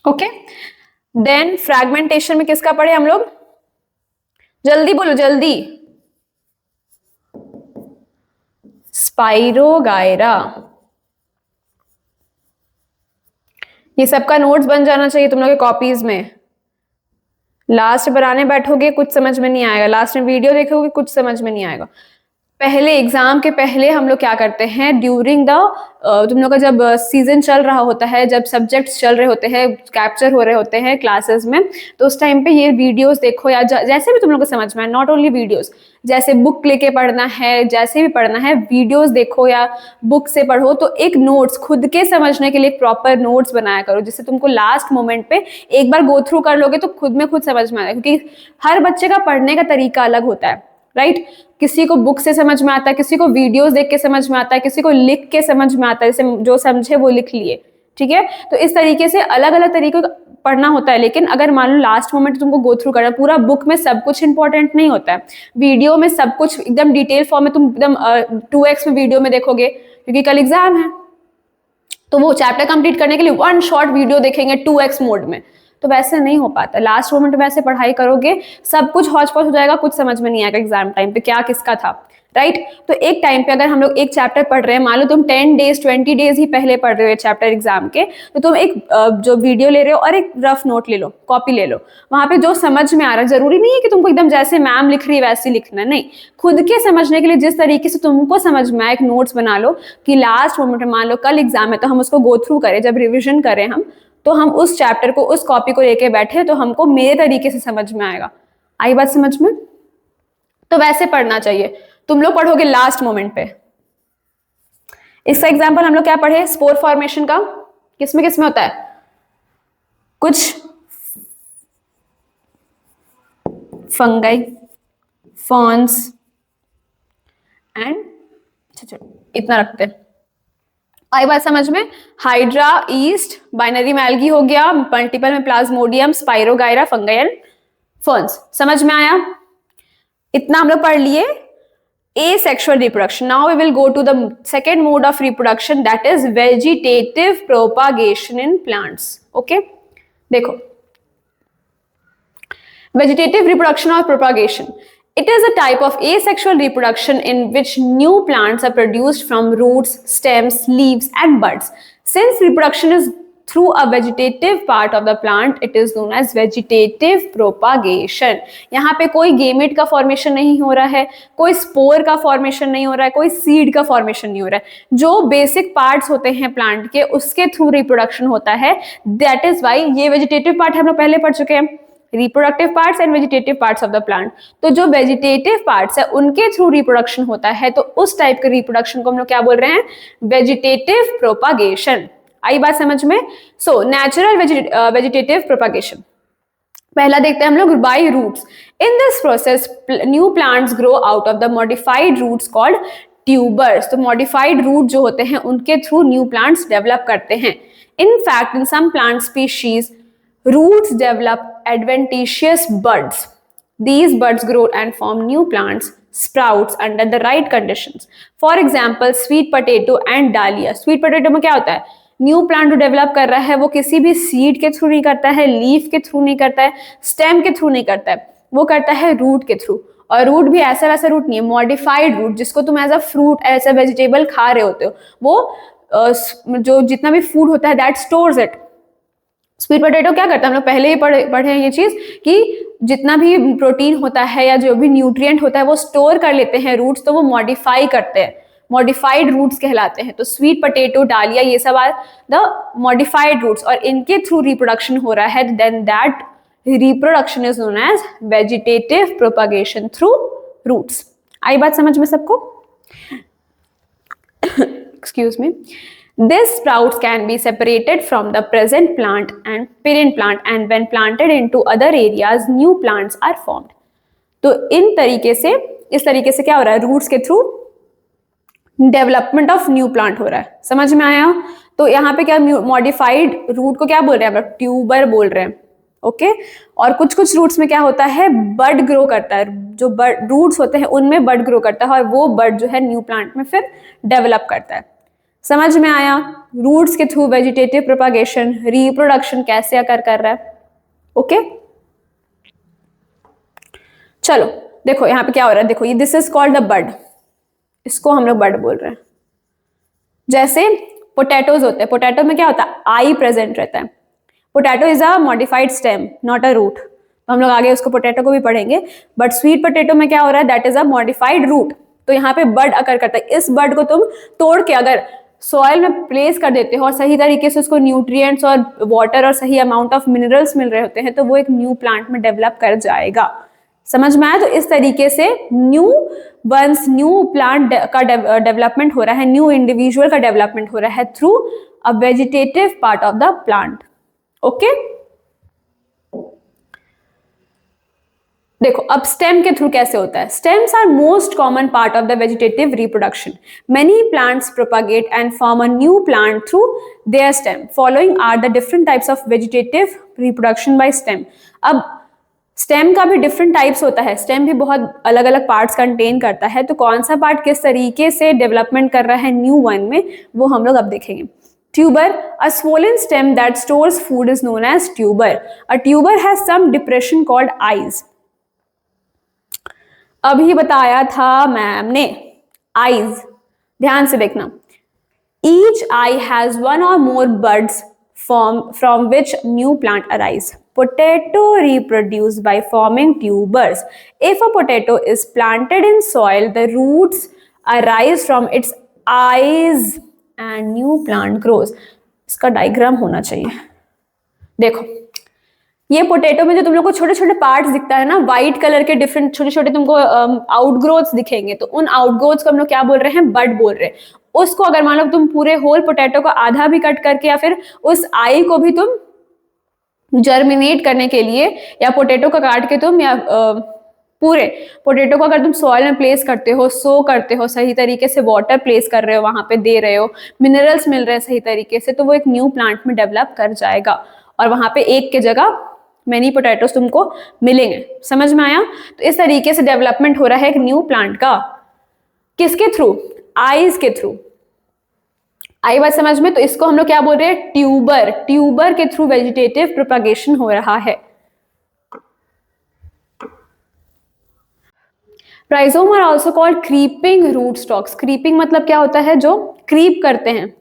ओके, देन फ्रैगमेंटेशन में किसका पढ़े हम लोग? जल्दी बोलो जल्दी। स्पाइरोगायरा। ये सबका नोट्स बन जाना चाहिए तुम लोग के कॉपीज में। लास्ट बनाने बैठोगे कुछ समझ में नहीं आएगा, लास्ट में वीडियो देखोगे कुछ समझ में नहीं आएगा। पहले एग्जाम के पहले हम लोग क्या करते हैं, ड्यूरिंग द तुम लोग का जब सीजन चल रहा होता है, जब सब्जेक्ट्स चल रहे होते हैं, कैप्चर हो रहे होते हैं क्लासेस में, तो उस टाइम पे ये वीडियोस देखो या जैसे भी तुम लोग को समझ में आए, नॉट ओनली वीडियोस, जैसे बुक लेके पढ़ना है, जैसे भी पढ़ना है, वीडियोस देखो या बुक से पढ़ो, तो एक नोट्स खुद के समझने के लिए एक प्रॉपर नोट्स बनाया करो, जिससे तुमको लास्ट मोमेंट पे एक बार गो थ्रू कर लोगे तो खुद में खुद समझ में आएगा, क्योंकि हर बच्चे का पढ़ने का तरीका अलग होता है, राइट। किसी को बुक से समझ में आता है, किसी को वीडियोस देख के समझ में आता है, किसी को लिख के समझ में आता है, जैसे जो समझे वो लिख लिए, ठीक है। तो इस तरीके से अलग अलग तरीकों का पढ़ना होता है। लेकिन अगर मान लो लास्ट मोमेंट तुमको गो थ्रू करना, पूरा बुक में सब कुछ इंपॉर्टेंट नहीं होता है, वीडियो में सब कुछ एकदम डिटेल फॉर्म में तुम एकदम 2x में वीडियो में देखोगे, क्योंकि कल एग्जाम है, तो वो चैप्टर कंप्लीट करने के लिए 1 शॉर्ट वीडियो देखेंगे 2x मोड में, तो वैसे नहीं हो पाता। लास्ट मोमेंट में ऐसे पढ़ाई करोगे सब कुछ हौच पौच हो जाएगा, कुछ समझ में नहीं आएगा एग्जाम टाइम पे क्या किसका था, राइट। तो एक टाइम पे अगर हम लोग एक चैप्टर पढ़ रहे हैं, मान लो तुम 10 डेज 20 डेज ही पहले पढ़ रहे हो चैप्टर एग्जाम के, तो तुम एक जो वीडियो ले रहे हो और एक रफ नोट ले लो, कॉपी ले लो, वहां पे जो समझ में आ रहा है, जरूरी नहीं है कि तुमको एकदम जैसे मैम लिख रही है वैसे लिखना, नहीं, खुद के समझने के लिए जिस तरीके से तुमको समझ में आए एक नोट्स बना लो, कि लास्ट मोमेंट में मान लो कल एग्जाम है तो हम उसको गो थ्रू करें, जब रिविजन करें हम, तो हम उस चैप्टर को उस कॉपी को लेके बैठे तो हमको मेरे तरीके से समझ में आएगा। आई बात समझ में? तो वैसे पढ़ना चाहिए। तुम लोग पढ़ोगे लास्ट मोमेंट पे। इसका एग्जांपल हम लोग क्या पढ़े, स्पोर फॉर्मेशन का, किसमें किसमें होता है? कुछ फंगाई, फॉन्स एंड, इतना रखते हैं। आई बात समझ में? हाइड्रा, ईस्ट, बाइनरी में एल्गी हो गया, मल्टीपल में Plasmodium, spirogyra, fungi and ferns. समझ में आया? इतना हम लोग पढ़ लिए asexual reproduction. Now we will go to the second mode of reproduction, that is vegetative propagation in plants. Okay, देखो, vegetative reproduction or propagation, it is a type of asexual reproduction in which new plants are produced from roots, stems, leaves and buds. Since reproduction is through a vegetative part of the plant, it is known as vegetative propagation. यहाँ पे कोई गेमेट का फॉर्मेशन नहीं हो रहा है, कोई स्पोर का फॉर्मेशन नहीं हो रहा है, कोई सीड का फॉर्मेशन नहीं हो रहा है, जो बेसिक पार्ट्स होते हैं प्लांट के उसके थ्रू रिप्रोडक्शन होता है। दैट इज वाई ये वेजिटेटिव पार्ट हम लोग पहले पढ़ चुके हैं, reproductive parts and vegetative parts of the plant. तो जो वेजिटेटिव पार्ट्स है उनके थ्रू रिप्रोडक्शन होता है, तो उस टाइप के रिप्रोडक्शन को हम लोग क्या बोल रहे हैं? Vegetative propagation. आई बात समझ में? सो नेचुरल वेजिटेटिव प्रोपागेशन पहला देखते हैं हम लोग, by roots. In this process new plants grow out of the modified roots called tubers. तो मॉडिफाइड रूट जो होते हैं उनके थ्रू न्यू प्लांट्स डेवलप करते हैं। In fact in some plant species roots develop adventitious buds. These buds grow and form new plants, sprouts under the right conditions. For example, sweet potato and dahlia. Sweet potato में क्या होता है? न्यू प्लांट जो डेवलप कर रहा है वो किसी भी सीड के थ्रू नहीं करता है, लीफ के थ्रू नहीं करता है, स्टेम के थ्रू नहीं करता है, वो करता है रूट के थ्रू। और रूट भी ऐसा वैसा रूट नहीं है, मॉडिफाइड रूट, जिसको तुम as a fruit as a vegetable खा रहे होते हो, वो जो जितना भी फूड होता है that stores it. Sweet potato क्या करता है, हम लोग पहले ही पढ़े हैं ये चीज, कि जितना भी प्रोटीन होता है या जो भी न्यूट्रिएंट होता है वो स्टोर कर लेते हैं रूट्स, तो वो मॉडिफाई करते हैं, मॉडिफाइड रूट्स कहलाते हैं। तो स्वीट पोटैटो, डालिया, ये सब आर द मॉडिफाइड रूट्स, और इनके थ्रू रिप्रोडक्शन हो रहा है, then that reproduction is known as vegetative propagation through roots. आई बात समझ में सबको? Excuse me. These sprouts can be separated from the present plant and parent plant, and when planted into other areas, new plants are formed. तो इस तरीके से क्या हो रहा है? रूट्स के through development of new plant हो रहा है. समझ में आया? तो यहाँ पे क्या मॉडिफाइड रूट को क्या बोल रहे हैं? मतलब ट्यूबर बोल रहे हैं. ओके और कुछ रूट्स में क्या होता है? बड ग्रो करता है. जो बड रूट्स होते हैं उनमें बड ग्रो करता है और वो बड जो है न्यू प्लांट में फिर डेवलप करता है. समझ में आया? रूट्स के थ्रू वेजिटेटिव प्रोपागेशन, रिप्रोडक्शन कैसे कर रहा है. ओके चलो देखो यहाँ पे क्या हो रहा है. देखो ये this is called the bud. इसको हम लोग बड बोल रहे हैं. जैसे पोटैटोज होते हैं. पोटैटो में क्या होता है? आई प्रेजेंट रहता है. Potato is a modified stem not a root. तो हम लोग आगे उसको पोटैटो को भी पढ़ेंगे. बट स्वीट पोटैटो में क्या हो रहा है? That is a modified root. तो यहाँ पे बड अकर करता है. इस बड को तुम तोड़ के अगर सॉइल में प्लेस कर देते हो और सही तरीके से उसको न्यूट्रिएंट्स और वाटर और सही अमाउंट ऑफ मिनरल्स मिल रहे होते हैं तो वो एक न्यू प्लांट में डेवलप कर जाएगा. समझ में आया? तो इस तरीके से न्यू प्लांट का डेवलपमेंट हो रहा है, न्यू इंडिविजुअल का डेवलपमेंट हो रहा है through a vegetative part of the plant. Okay देखो अब स्टेम के थ्रू कैसे होता है. Stems are most common part of the vegetative reproduction. Many plants propagate and form a new plant through their stem. Following are the different types of vegetative reproduction by stem. अब स्टेम का भी डिफरेंट टाइप्स होता है. स्टेम भी बहुत अलग अलग पार्ट्स कंटेन करता है. तो कौन सा पार्ट किस तरीके से डेवलपमेंट कर रहा है न्यू वन में वो हम लोग अब देखेंगे. Tuber, a swollen stem that stores food is known as tuber. A tuber has some depression called eyes. अभी बताया था मैम ने eyes. ध्यान से देखना. Each eye has one or more buds from which new plant arise. Potato reproduce by forming tubers. If a potato is planted in soil, the roots arise from its eyes and new plant grows. इसका डायग्राम होना चाहिए. देखो ये पोटैटो में जो तुम लोग को छोटे छोटे पार्ट्स दिखता है ना, व्हाइट कलर के डिफरेंट छोटे छोटे तुमको आउटग्रोथ्स दिखेंगे. तो उन आउटग्रोथ्स को हम लोग क्या बोल रहे हैं? बड बोल रहे हैं. उसको अगर मान लो तुम पूरे होल पोटैटो को आधा भी कट करके या फिर उस आई को भी तुम जर्मिनेट करने के लिए या पोटैटो को काट के तुम या पूरे पोटैटो को अगर तुम सॉइल में प्लेस करते हो, सो करते हो, सही तरीके से वाटर प्लेस कर रहे हो, वहां पे दे रहे हो, मिनरल्स मिल रहे हैं सही तरीके से, तो वो एक न्यू प्लांट में डेवलप कर जाएगा और वहां पे एक के जगह मेनी पोटैटोस तुमको मिलेंगे. समझ में आया? तो इस तरीके से डेवलपमेंट हो रहा है एक न्यू प्लांट का. किसके थ्रू? आईज के थ्रू. आई बात समझ में? तो इसको हम लोग क्या बोल रहे हैं? ट्यूबर. ट्यूबर के थ्रू वेजिटेटिव प्रोपागेशन हो रहा है. Rhizome are also called creeping root stocks. Creeping मतलब क्या होता है? जो क्रीप करते हैं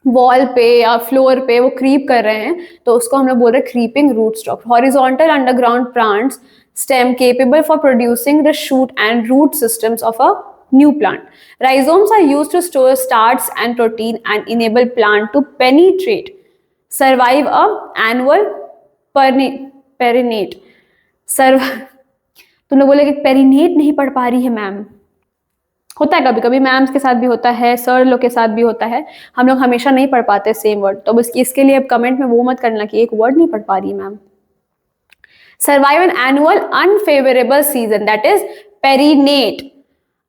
वॉल पे या फ्लोर पे, वो क्रीप कर रहे हैं, तो उसको हम लोग बोल रहे हैं creeping root stock. Horizontal underground plants stem capable for producing the shoot and root systems of a new plant. Rhizomes are used to store starch and protein and enable plant to penetrate, survive a annual perinate. तुम लोग बोले कि पेरिनेट नहीं पढ़ पा रही है मैम. होता है कभी कभी, मैम्स के साथ भी होता है, सर लोग के साथ भी होता है. हम लोग हमेशा नहीं पढ़ पाते सेम वर्ड. तो इसके लिए अब कमेंट में वो मत करना कि एक वर्ड नहीं पढ़ पा रही ma'am. Survive an annual unfavorable season, that is perinate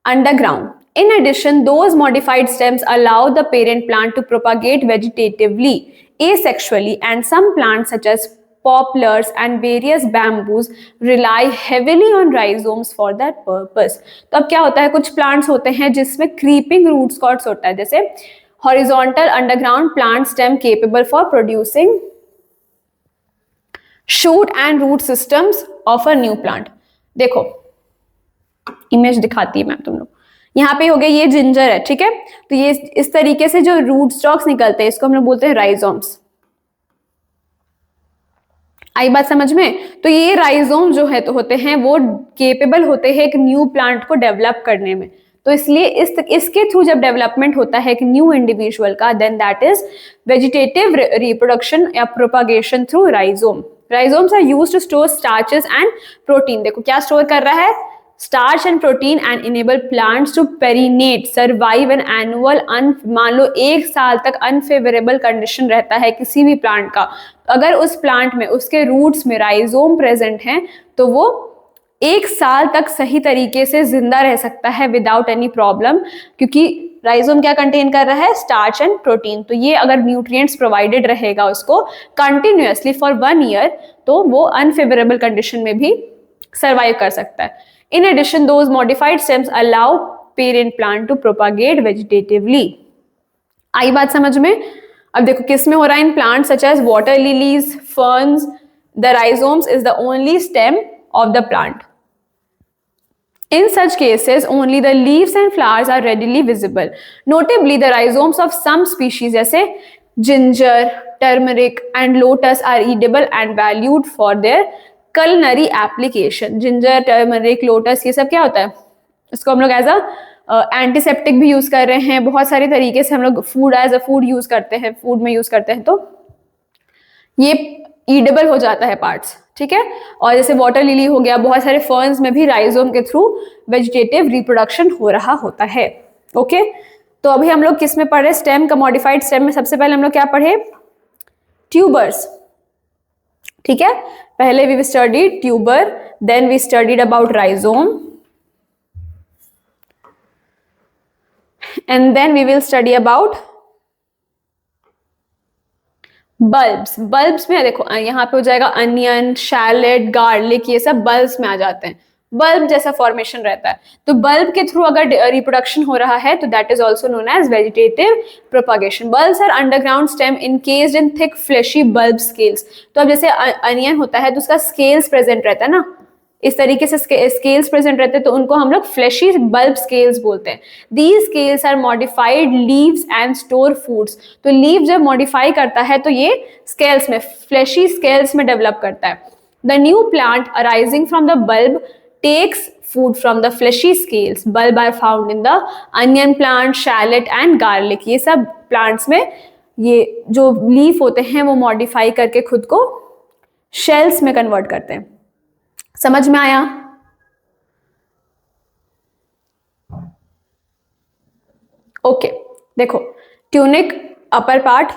underground. In addition, those modified stems allow the parent plant to propagate vegetatively, asexually, and some plants such as poplars and various bamboos rely heavily on rhizomes for that purpose. तो अब क्या होता है? कुछ plants होते हैं जिसमें creeping root stock होता है, जैसे horizontal underground plant stem capable for producing shoot and root systems of a new plant. देखो इमेज दिखाती है मैम तुम लोग. यहाँ पे हो गया ये जिंजर है, ठीक है. तो ये इस तरीके से जो रूट स्टॉक्स निकलते हैं इसको हम लोग बोलते हैं राइजोम्स. आई बात समझ में? तो ये राइजोम जो है तो होते हैं वो केपेबल होते हैं एक न्यू प्लांट को डेवलप करने में. तो इसलिए इसके थ्रू जब डेवलपमेंट होता है एक न्यू इंडिविजुअल का, then that is vegetative reproduction या propagation through rhizome. Rhizomes are used to store starches and protein. देखो क्या स्टोर कर रहा है, starch and protein, and enable plants to perennate, survive an annual मान लो 1 साल तक अनफेवरेबल कंडीशन रहता है किसी भी प्लांट का, अगर उस प्लांट में उसके रूट्स में राइजोम प्रेजेंट हैं तो वो 1 साल तक सही तरीके से जिंदा रह सकता है विदाउट एनी प्रॉब्लम, क्योंकि राइजोम क्या कंटेन कर रहा है, स्टार्च एंड प्रोटीन। तो ये अगर न्यूट्रिएंट्स प्रोवाइडेड रहेगा उसको कंटिन्यूअसली फॉर 1 ईयर तो वो अनफेवरेबल कंडीशन में भी सर्वाइव कर सकता है। In addition, those modified stems allow parent plant to propagate vegetatively. आई बात समझ में? अब देखो किस में हो रहा है, in plant such as water lilies, ferns, the rhizomes is the only stem of the plant. In such cases, only the leaves and flowers are readily visible. Notably, the rhizomes of some species जैसे ginger, turmeric and lotus are edible and valued for their culinary application. Ginger, turmeric, lotus ये सब क्या होता है, इसको हम लोग एज अ एंटीसेप्टिक भी यूज कर रहे हैं, बहुत सारे तरीके से हम लोग food as a food use करते हैं, फूड में यूज करते हैं, तो ये ईडेबल हो जाता है पार्ट्स, ठीक है। और जैसे वाटर लिली हो गया, बहुत सारे फर्न्स में भी राइजोम के थ्रू वेजिटेटिव रिप्रोडक्शन हो रहा होता है। ओके, तो अभी हम लोग किस में पढ़ रहे, स्टेम का मॉडिफाइड स्टेम में सबसे पहले हम लोग क्या पढ़े, ट्यूबर्स, ठीक है। पहले we studied tuber, then we studied about rhizome, and then we will study about bulbs. Bulbs में देखो यहाँ पे हो जाएगा अनियन, शैलेट, गार्लिक, ये सब बल्ब्स में आ जाते हैं, बल्ब जैसा फॉर्मेशन रहता है। तो बल्ब के थ्रू अगर रिप्रोडक्शन हो रहा है तो that is also known as vegetative propagation. Bulbs are underground stem encased in thick fleshy bulb scales. तो अब जैसे अनियन होता है तो उसका स्केल्स प्रेजेंट रहता है ना, इस तरीके से स्केल्स प्रेजेंट रहते हैं, तो उनको हम लोग फ्लेशी बल्ब स्केल्स बोलते हैं। These scales are modified leaves and store foods. तो लीव जब मॉडिफाई करता है तो ये स्केल्स में, फ्लेशी स्केल्स में डेवलप करता है। The new plant arising from the bulb takes food from the fleshy scales. Bulb are found in the onion plant, shallot and garlic. ये सब plants में ये जो लीफ होते हैं वो मॉडिफाई करके खुद को शेल्स में कन्वर्ट करते हैं। समझ में आया? ओके, देखो ट्यूनिक अपर पार्ट,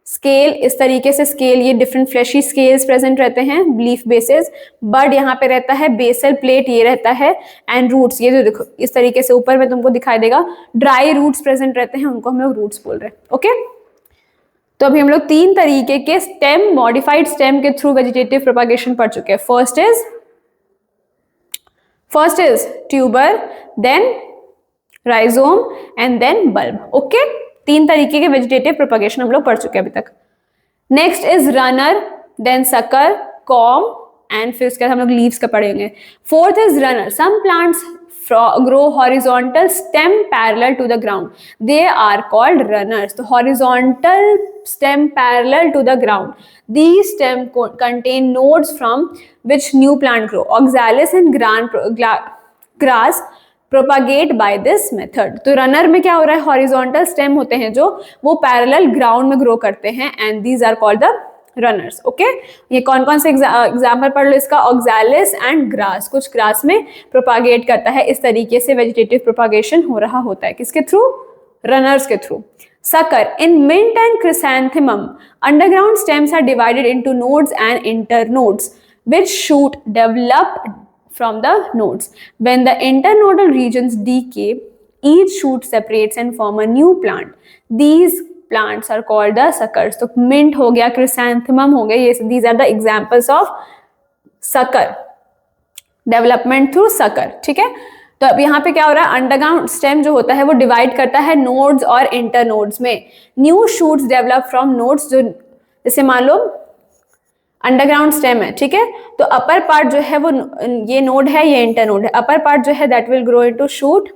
स्केल, इस तरीके से स्केल, ये डिफरेंट फ्लेशी स्केल्स प्रेजेंट रहते हैं लीफ बेसिस। बड यहाँ पे रहता है, बेसल प्लेट ये रहता है, एंड रूट्स, ये जो देखो इस तरीके से ऊपर में तुमको दिखाई देगा ड्राई रूट्स प्रेजेंट रहते हैं, उनको हम लोग रूट्स बोल रहे हैं। ओके, तो अभी हम लोग 3 तरीके के स्टेम, मॉडिफाइड स्टेम के थ्रू वेजिटेटिव प्रोपागेशन पढ़ चुके हैं। First is tuber, then rhizome and then bulb. Okay, 3 तरीके के वेजिटेटिव प्रोपागेशन हम लोग पढ़ चुके हैं अभी तक। Next is runner, then sucker, corm, and फिर उसके बाद हम लोग लीव्स का पढ़ेंगे। Fourth is runner, some plants grow horizontal stem parallel to the ground, they are called runners. तो horizontal stem parallel to the ground, these stem contain nodes from which new plant grow. Oxalis and grass propagate by this method. तो रनर में क्या हो रहा है, हॉरिजॉन्टल स्टेम होते हैं जो वो पैरेलल ग्राउंड में ग्रो करते हैं, and these are called the runners. Okay, ये कौन कौन से एग्जाम्पल पढ़ लो इसका, ऑक्सैलिस एंड ग्रास, कुछ ग्रास में प्रोपागेट करता है, इस तरीके से वेजिटेटिव प्रोपागेशन हो रहा होता है, किसके थ्रू, रनर्स के through. Sucker, in mint and chrysanthemum, underground stems are divided into nodes and internodes, which shoot develop from the nodes. When the internodal regions decay, each shoot separates and form a new plant. These plants are called the suckers. तो mint हो गया, chrysanthemum हो गया, ये these are the examples of sucker, development through sucker, ठीक है। तो अब यहाँ पे क्या हो रहा है, अंडरग्राउंड स्टेम जो होता है वो डिवाइड करता है नोड्स और इंटरनोड्स में। New shoots develop from nodes, जो जैसे मान लो अंडरग्राउंड स्टेम है, ठीक है, तो अपर पार्ट जो है वो ये नोड है, ये इंटरनोड है। अपर पार्ट जो है that will grow into shoot,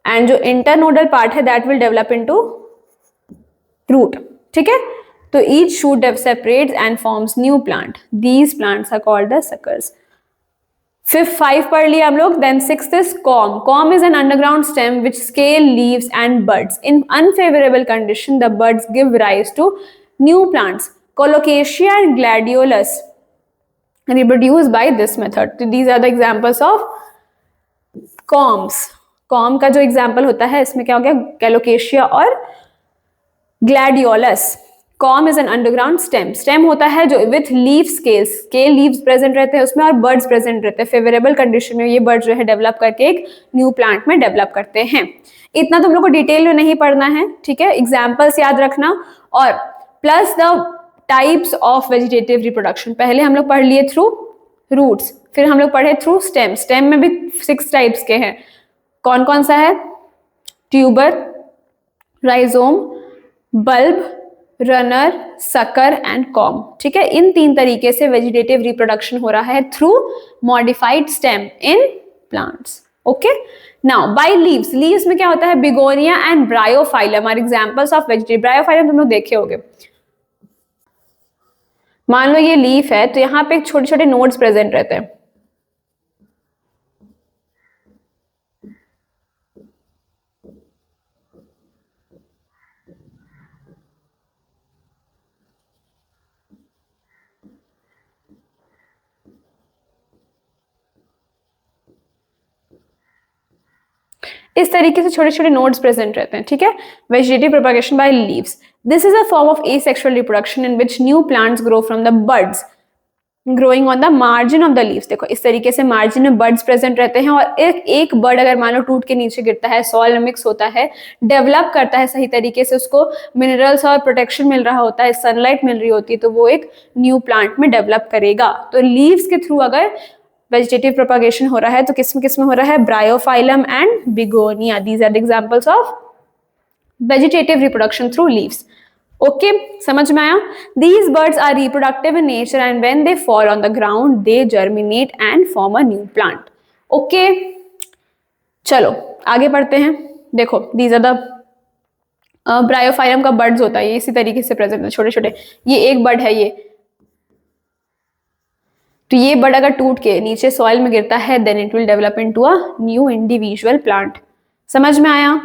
and जो इंटरनोडल पार्ट है that will develop into root, ठीक है। तो each shoot separates and forms new plant, these plants are called the suckers. 5 पढ़ लिया हम लोग। Then 6th is corm. Corm is an underground stem which scale leaves and buds. In unfavourable condition the buds give rise to new plants Colocasia and Gladiolus reproduce by this method. So these are the examples of corms. Corm का जो एग्जाम्पल होता है इसमें क्या हो गया, कैलोकेशिया और gladiolus. Com is an underground stem. Stem होता है जो with leaf scales, scale leaves present रहते हैं उसमें और बर्ड्स प्रेजेंट रहते हैं. फेवरेबल कंडीशन में ये बर्ड जो है डेवलप करके एक न्यू प्लांट में डेवलप करते हैं. इतना तुम लोग को डिटेल में नहीं पढ़ना है, ठीक है. एग्जाम्पल्स याद रखना और plus the types of vegetative reproduction. पहले हम लोग पढ़ लिए थ्रू रूट्स, फिर हम लोग पढ़े थ्रू स्टेम. स्टेम में भी 6 टाइप्स के हैं. कौन कौन सा है? Tuber, rhizome, bulb, runner, sucker and com. ठीक है, इन 3 तरीके से वेजिटेटिव रिप्रोडक्शन हो रहा है through modified stem in plants. Okay, now by leaves. Leaves में क्या होता है? Begonia and bryophyllum are examples of vegetative. Bryophyllum तुम लोग देखे होंगे. मान लो ये लीफ है तो यहाँ पे छोटे छोटे नोड्स प्रेजेंट रहते हैं. इस तरीके से छोटे छोटे नोड्स प्रेजेंट रहते हैं. ठीक है, vegetative propagation by leaves. This is a form of asexual reproduction in which new plants grow from the buds growing on the margin of the leaves. देखो इस तरीके से मार्जिन में बर्ड्स प्रेजेंट रहते हैं और एक बर्ड अगर मान लो टूट के नीचे गिरता है, सॉइल में मिक्स होता है, डेवलप करता है सही तरीके से, उसको मिनरल्स और प्रोटेक्शन मिल रहा होता है, सनलाइट मिल रही होती है, तो वो एक न्यू प्लांट में डेवलप करेगा. तो लीव्स के थ्रू अगर वेजिटेटिव प्रोपगेशन हो रहा है तो किसमें हो रहा है? Bryophyllum and begonia. These are the examples of vegetative reproduction through leaves. Okay, समझ में आया? These buds are reproductive in nature and when they fall on the ground they germinate and form a new plant. Okay, चलो आगे बढ़ते हैं. देखो दीज आर द ब्रायोफाइलम का बर्ड्स होता है, ये इसी तरीके से प्रेजेंट है छोटे छोटे. ये एक बर्ड है ये, तो ये बर्ड अगर टूट के नीचे सॉइल में गिरता है then it will develop into a new individual plant. समझ में आया?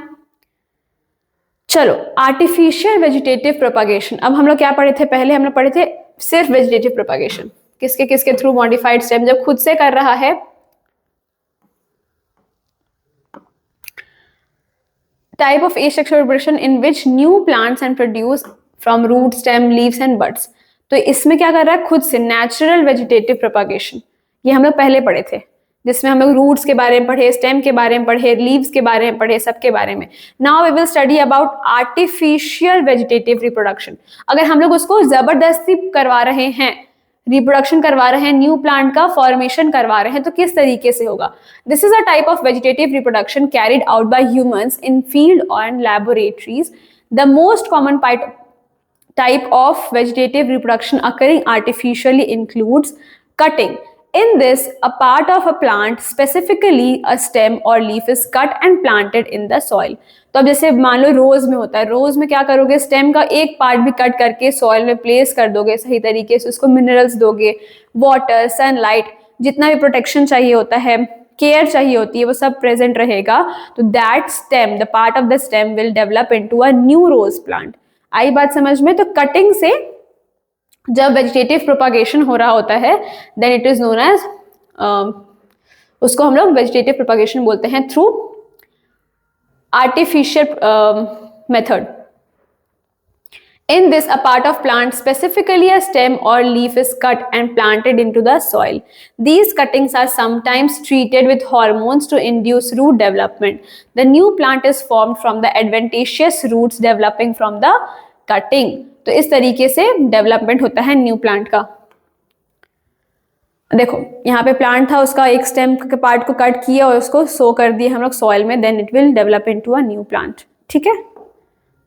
चलो, आर्टिफिशियल वेजिटेटिव प्रोपगेशन. अब हम लोग क्या पढ़े थे? पहले हम लोग पढ़े थे सिर्फ वेजिटेटिव प्रोपगेशन. किसके थ्रू? Modified stem. जब खुद से कर रहा है type of asexual reproduction in which new plants and produce from root, stem, leaves and buds. तो इसमें क्या कर रहा है? खुद से नेचुरल वेजिटेटिव प्रोपगेशन. ये हम लोग पहले पढ़े थे, जिसमें हम लोग रूट्स के बारे में पढ़े, स्टेम के बारे में पढ़े, लीव्स के बारे में पढ़े, सबके बारे में. Now we will study about artificial vegetative reproduction. अगर हम लोग उसको जबरदस्ती करवा रहे हैं, रिप्रोडक्शन करवा रहे हैं, न्यू प्लांट का फॉर्मेशन करवा रहे हैं, तो किस तरीके से होगा? This is a type of vegetative reproduction carried out by humans in field and laboratories. The most common type of vegetative reproduction occurring artificially includes cutting. In this, a part of a plant, specifically a stem or leaf, is cut and planted in the soil. तो अब जैसे मान लो रोज में होता है, रोज में क्या करोगे? स्टेम का एक पार्ट भी कट करके सॉइल में प्लेस कर दोगे सही तरीके से, उसको मिनरल्स दोगे, वाटर, सनलाइट, जितना भी प्रोटेक्शन चाहिए होता है, केयर चाहिए होती है, वो सब प्रेजेंट रहेगा. तो that stem, the part of the stem will develop into a new rose plant. आई बात समझ में? तो कटिंग से जब वेजिटेटिव प्रोपगेशन हो रहा होता है then it is known as, उसको हम लोग वेजिटेटिव प्रोपगेशन बोलते हैं through artificial method. In this, a part of plant, specifically a stem or leaf, is cut and planted into the soil. These cuttings are sometimes treated with hormones to induce root development. The new plant is formed from the adventitious roots developing from the cutting. तो इस तरीके से डेवलपमेंट होता है न्यू प्लांट का. देखो यहाँ पे प्लांट था, उसका एक स्टेम के पार्ट को कट किया और उसको सो कर दिया हम लोग सॉइल में, then it will develop into a new plant. ठीक है,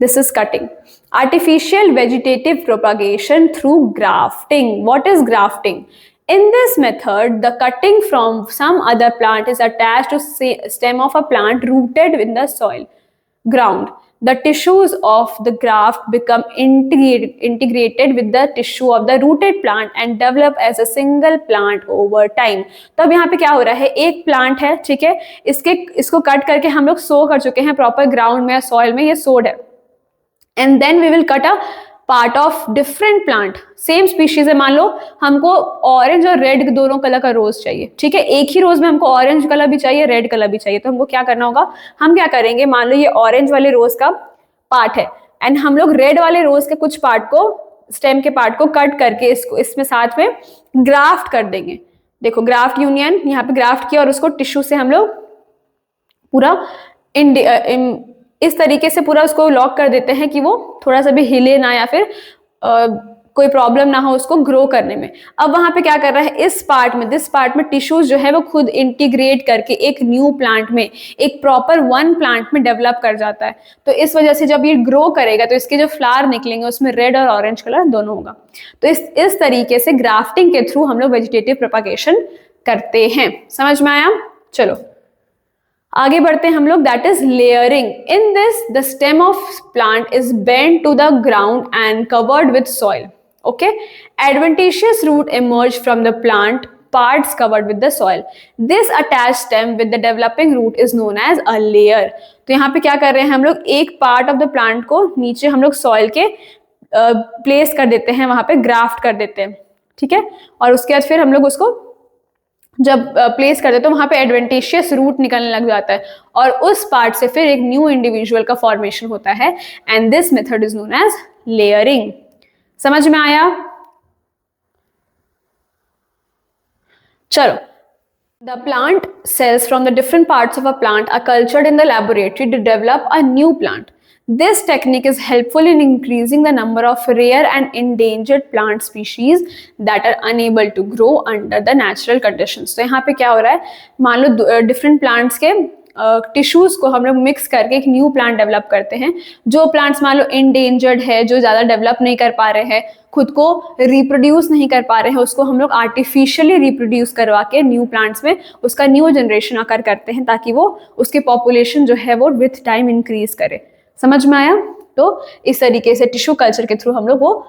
this is cutting. Artificial vegetative propagation through grafting. What is grafting? In this method, the cutting from some other plant is attached to stem of a plant rooted in the soil ground. The tissues of the graft become integrated with the tissue of the rooted plant and develop as a single plant over time. तो अब यहाँ पे क्या हो रहा है? एक प्लांट है, ठीक है, इसको कट करके हम लोग सो कर चुके हैं प्रॉपर ग्राउंड में या सॉइल में, ये सोड है. And then we will cut a part of different plant, same species है, मान लो हमको ऑरेंज और रेड दोनों कलर का रोज चाहिए, ठीक है, एक ही रोज में हमको ऑरेंज कलर भी चाहिए, रेड कलर भी चाहिए, तो हमको क्या करना होगा, हम क्या करेंगे, मान लो ये ऑरेंज वाले रोज का पार्ट है एंड हम लोग रेड वाले रोज के कुछ पार्ट को, स्टेम के पार्ट को कट करके इसको इसमें साथ में ग्राफ्ट कर देंगे। देखो ग्राफ्ट यूनियन, यहाँ पे ग्राफ्ट किया और उसको टिश्यू से हम लोग पूरा इस तरीके से पूरा उसको लॉक कर देते हैं कि वो थोड़ा सा भी हिले ना या फिर कोई प्रॉब्लम ना हो उसको ग्रो करने में। अब वहां पे क्या कर रहा है, इस पार्ट में, दिस पार्ट में टिश्यूज जो है वो खुद इंटीग्रेट करके एक न्यू प्लांट में, एक प्रॉपर वन प्लांट में डेवलप कर जाता है। तो इस वजह से जब ये ग्रो करेगा तो इसके जो फ्लावर निकलेंगे उसमें रेड और ऑरेंज कलर दोनों होगा। तो इस तरीके से ग्राफ्टिंग के थ्रू हम लोग वेजिटेटिव प्रोपागेशन करते हैं। समझ में आया? चलो आगे बढ़ते हैं हम लोग, that is layering. In this the stem of plant is bend to the ground and covered with soil. Okay, adventitious root emerge from the plant parts covered with the soil. This attached stem with the developing root is known as a layer. तो यहाँ पे क्या कर रहे हैं हम लोग, एक पार्ट ऑफ द प्लांट को नीचे हम लोग सॉइल के प्लेस कर देते हैं, वहां पे ग्राफ्ट कर देते हैं, ठीक है, और उसके बाद फिर हम लोग उसको जब प्लेस कर देते हैं वहां पे एडवेंटिशियस रूट निकलने लग जाता है और उस पार्ट से फिर एक न्यू इंडिविजुअल का फॉर्मेशन होता है and this method is known as layering. समझ में आया? चलो, the plant cells from the different parts of a plant are cultured in the laboratory to develop a new plant. This technique is helpful in increasing the number of rare and endangered plant species that are unable to grow under the natural conditions. तो यहाँ पे क्या हो रहा है, मान लो डिफरेंट प्लांट्स के टिश्यूज को हम लोग मिक्स करके एक न्यू प्लांट डेवलप करते हैं। जो प्लांट्स मान लो इंडेंजर्ड है, जो ज़्यादा डेवलप नहीं कर पा रहे हैं, खुद को रिप्रोड्यूस नहीं कर पा रहे हैं, उसको हम लोग आर्टिफिशियली रिप्रोड्यूस करवा के न्यू प्लांट्स में उसका न्यू जनरेशन आकर करते हैं ताकि वो उसके पॉपुलेशन जो है वो विथ टाइम इंक्रीज करे। समझ में आया? तो इस तरीके से टिश्यू कल्चर के थ्रू हम लोग वो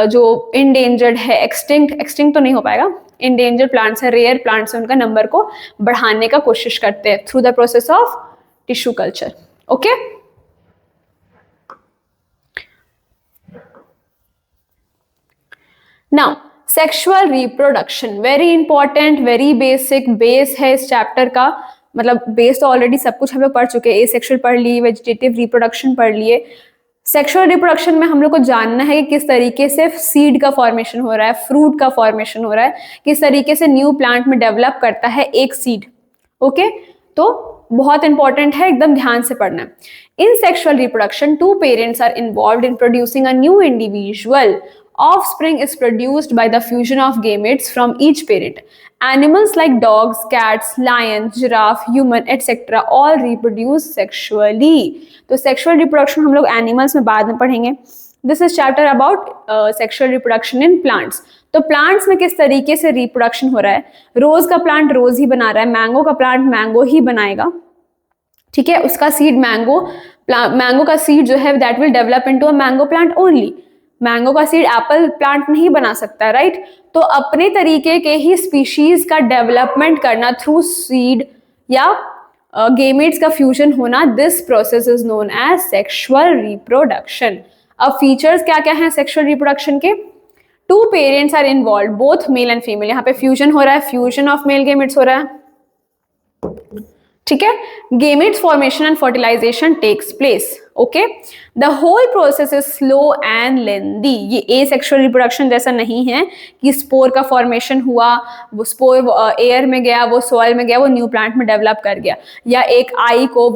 जो इंडेंजर्ड है, एक्सटिंक्ट तो नहीं हो पाएगा, इंडेंजर्ड प्लांट्स है, रेयर प्लांट्स है, उनका नंबर को बढ़ाने का कोशिश करते हैं through the process of tissue culture. Okay, now sexual reproduction, very important, very basic, base है इस चैप्टर का। मतलब बेस तो ऑलरेडी सब कुछ हम लोग पढ़ चुके हैं, एसेक्सुअल पढ़ लिए, वेजिटेटिव रिप्रोडक्शन पढ़ लिए। सेक्सुअल रिप्रोडक्शन में हम लोग को जानना है कि किस तरीके से सीड का फॉर्मेशन हो रहा है, फ्रूट का फॉर्मेशन हो रहा है, किस तरीके से न्यू प्लांट में डेवलप करता है एक सीड। ओके, तो बहुत इंपॉर्टेंट है, एकदम ध्यान से पढ़ना। In sexual reproduction two parents are involved in producing a new individual. Offspring is produced by the fusion of gametes from each parent. Animals like dogs, cats, lions, giraffe, human, etc. all reproduce sexually. तो sexual reproduction हम लोग animals में बाद में पढ़ेंगे. This is chapter about sexual reproduction in plants. तो plants में किस तरीके से reproduction हो रहा है, रोज का प्लांट रोज ही बना रहा है, मैंगो का प्लांट मैंगो ही बनाएगा, ठीक है, उसका सीड मैंगो का सीड जो है that will develop into a mango plant only. Mango का सीड एप्पल प्लांट नहीं बना सकता, राइट? तो अपने तरीके के ही स्पीशीज का डेवलपमेंट करना थ्रू सीड या गेमेट्स का फ्यूजन होना, this process is known as sexual reproduction. अब फीचर्स क्या क्या हैं सेक्सुअल रिप्रोडक्शन के? Two parents are involve, both male and female. यहाँ पे फ्यूजन हो रहा है, फ्यूजन ऑफ मेल गेमेट्स हो रहा है, ठीक है. Gametes formation and fertilization takes place. Okay, the whole process is slow and lengthy. ये एसेक्सुअल रिप्रोडक्शन जैसा नहीं है कि स्पोर का फॉर्मेशन हुआ, वो स्पोर एयर में गया, वो सॉइल में गया, वो न्यू प्लांट में डेवलप कर गया, या एक आई को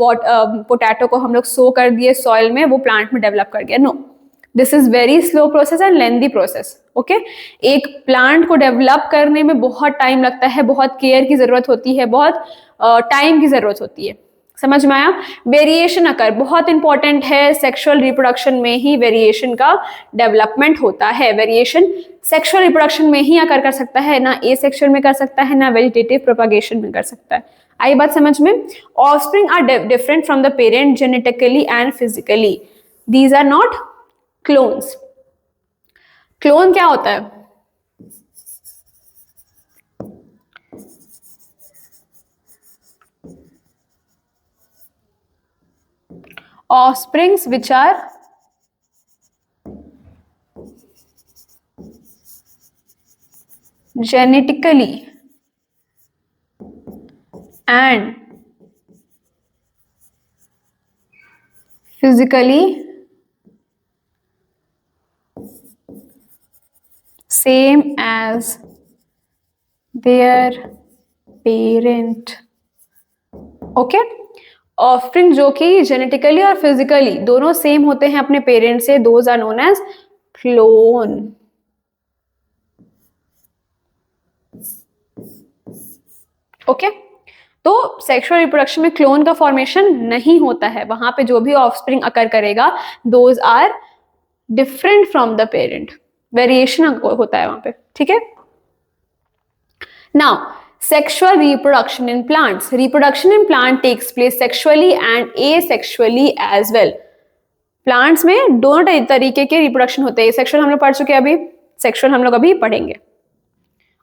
पोटैटो को हम लोग सो कर दिए सॉइल में, वो प्लांट में डेवलप कर गया. No, this is very slow process and lengthy process. Okay, एक प्लांट को डेवलप करने में बहुत टाइम लगता है, बहुत केयर की जरूरत होती है, बहुत टाइम की जरूरत होती है. समझ में आया? वेरिएशन अकर, बहुत इंपॉर्टेंट है, सेक्सुअल रिप्रोडक्शन में ही वेरिएशन का डेवलपमेंट होता है. वेरिएशन सेक्सुअल रिप्रोडक्शन में ही अकर कर सकता है, ना एसेक्सुअल में कर सकता है, ना वेजिटेटिव प्रोपागेशन में कर सकता है. आई बात समझ में? Offspring are different from the parent genetically and physically. These are not clones. Clone क्या होता है? Offsprings which are genetically and physically same as their parent. Okay, offspring जो कि जेनेटिकली और फिजिकली दोनों सेम होते हैं अपने पेरेंट से, those are known as clone. Okay, तो सेक्सुअल रिप्रोडक्शन में क्लोन का फॉर्मेशन नहीं होता है. वहां पे जो भी ऑफस्प्रिंग अकर करेगा those are different from the parent. Variation होता है वहां पे. ठीक है. Now sexual reproduction in plants. Reproduction in plant takes place sexually and asexually as well. Plants में दोनों तरीके के रिप्रोडक्शन होते हैं. सेक्सुअल हम लोग पढ़ चुके हैं, अभी सेक्सुअल हम लोग अभी पढ़ेंगे.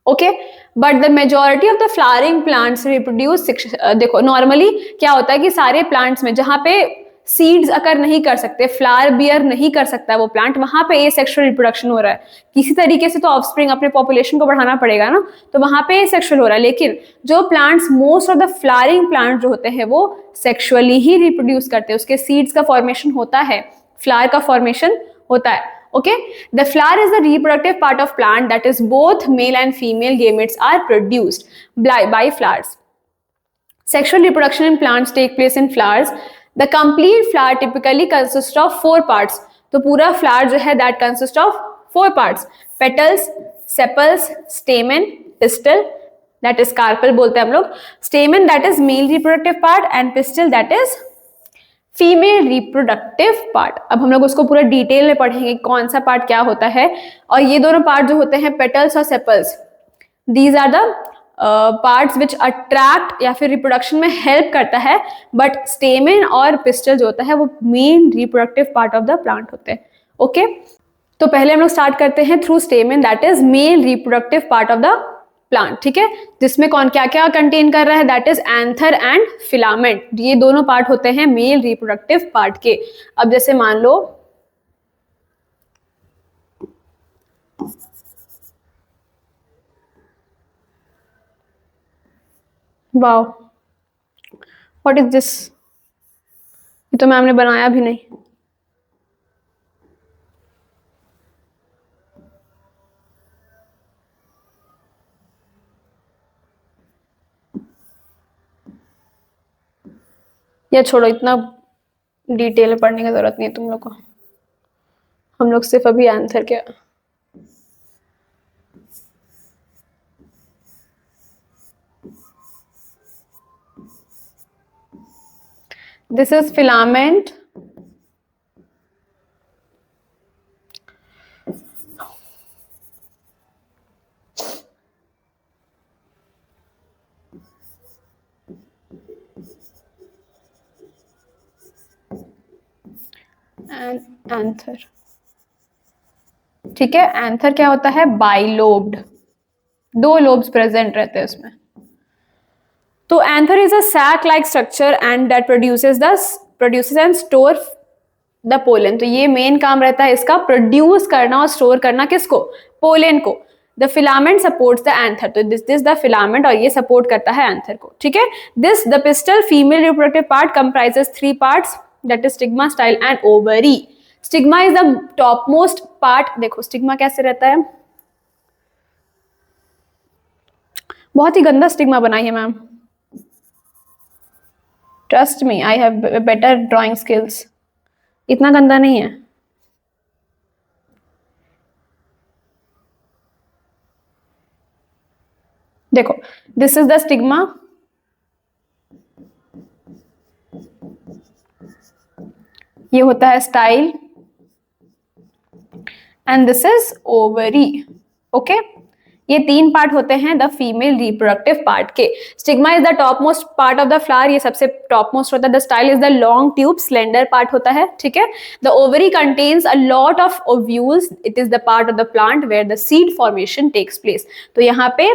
Okay, but the majority of the flowering plants reproduce. देखो नॉर्मली क्या होता है कि सारे प्लांट्स में जहां पे सीड्स अकर नहीं कर सकते, फ्लावर बियर नहीं कर सकता वो प्लांट, वहां पे एसेक्सुअल रिप्रोडक्शन हो रहा है. किसी तरीके से तो ऑफस्प्रिंग अपने पॉपुलेशन को बढ़ाना पड़ेगा ना, तो वहां पे एसेक्सुअल हो रहा है. लेकिन जो plants, most of the flowering plant जो होते हैं वो सेक्सुअली ही रिप्रोड्यूस करते हैं. उसके सीड्स का फॉर्मेशन होता है, फ्लावर का फॉर्मेशन होता है. Okay, the flower is the reproductive part of plant, that is both male and female gametes are produced by flowers. Sexual reproduction in plants take place in flowers. The complete flower typically consists of 4 parts. तो पूरा flower जो है that consists of 4 parts: petals, sepals, stamen, pistil, that is carpel बोलते हैं हम लोग. Stamen that is male reproductive part and pistil that is female reproductive part. अब हम लोग उसको पूरा डिटेल में पढ़ेंगे कौन सा पार्ट क्या होता है. और ये दोनों पार्ट जो होते हैं पेटल्स और sepals, these are the parts which attract या फिर रिप्रोडक्शन में हेल्प करता है. बट स्टेमेन और पिस्टल जो होता है वो main reproductive part of the plant होते हैं. ओके, तो पहले हम लोग स्टार्ट करते हैं through stamen, that is male reproductive part of the plant. ठीक है, जिसमें कौन क्या क्या कंटेन कर रहा है, that is anther and filament. ये दोनों पार्ट होते हैं मेल रिप्रोडक्टिव पार्ट के. अब जैसे मान लो वाओ, व्हाट इज दिस, ये तो मैम ने बनाया भी नहीं. या छोड़ो, इतना डिटेल में पढ़ने की जरूरत नहीं है तुम लोग को. हम लोग सिर्फ अभी आंसर क्या, दिस इज फिलामेंट, एंथर. ठीक है, एंथर क्या होता है, बाइलोब्ड, 2 लोब्स प्रेजेंट रहते हैं उसमें. तो anther is a sac like structure and that produces and store the pollen. तो ये मेन काम रहता है इसका, प्रोड्यूस करना और स्टोर करना. किसको, पोलन को. The filament supports the anther. तो दिस द फिलामेंट, और ये सपोर्ट करता है एंथर को. ठीक है, this the pistol female reproductive part comprises 3 parts, that is stigma, style and ovary. Stigma is the topmost part. देखो स्टिग्मा कैसे रहता है, बहुत ही गंदा स्टिग्मा बनाई है ma'am. Trust me, I have better drawing skills. इतना गंदा नहीं है. देखो, दिस इज द स्टिग्मा, ये होता है style, and this is ovary. Okay, ये 3 पार्ट होते हैं द फीमेल रिप्रोडक्टिव पार्ट के. Stigma is the top most part of the flower, ये सबसे टॉप मोस्ट होता है. The style is the long tube slender part होता है. ठीक है, the ovary contains a lot of ovules, it is the part of the plant where the seed formation takes place. तो यहाँ पे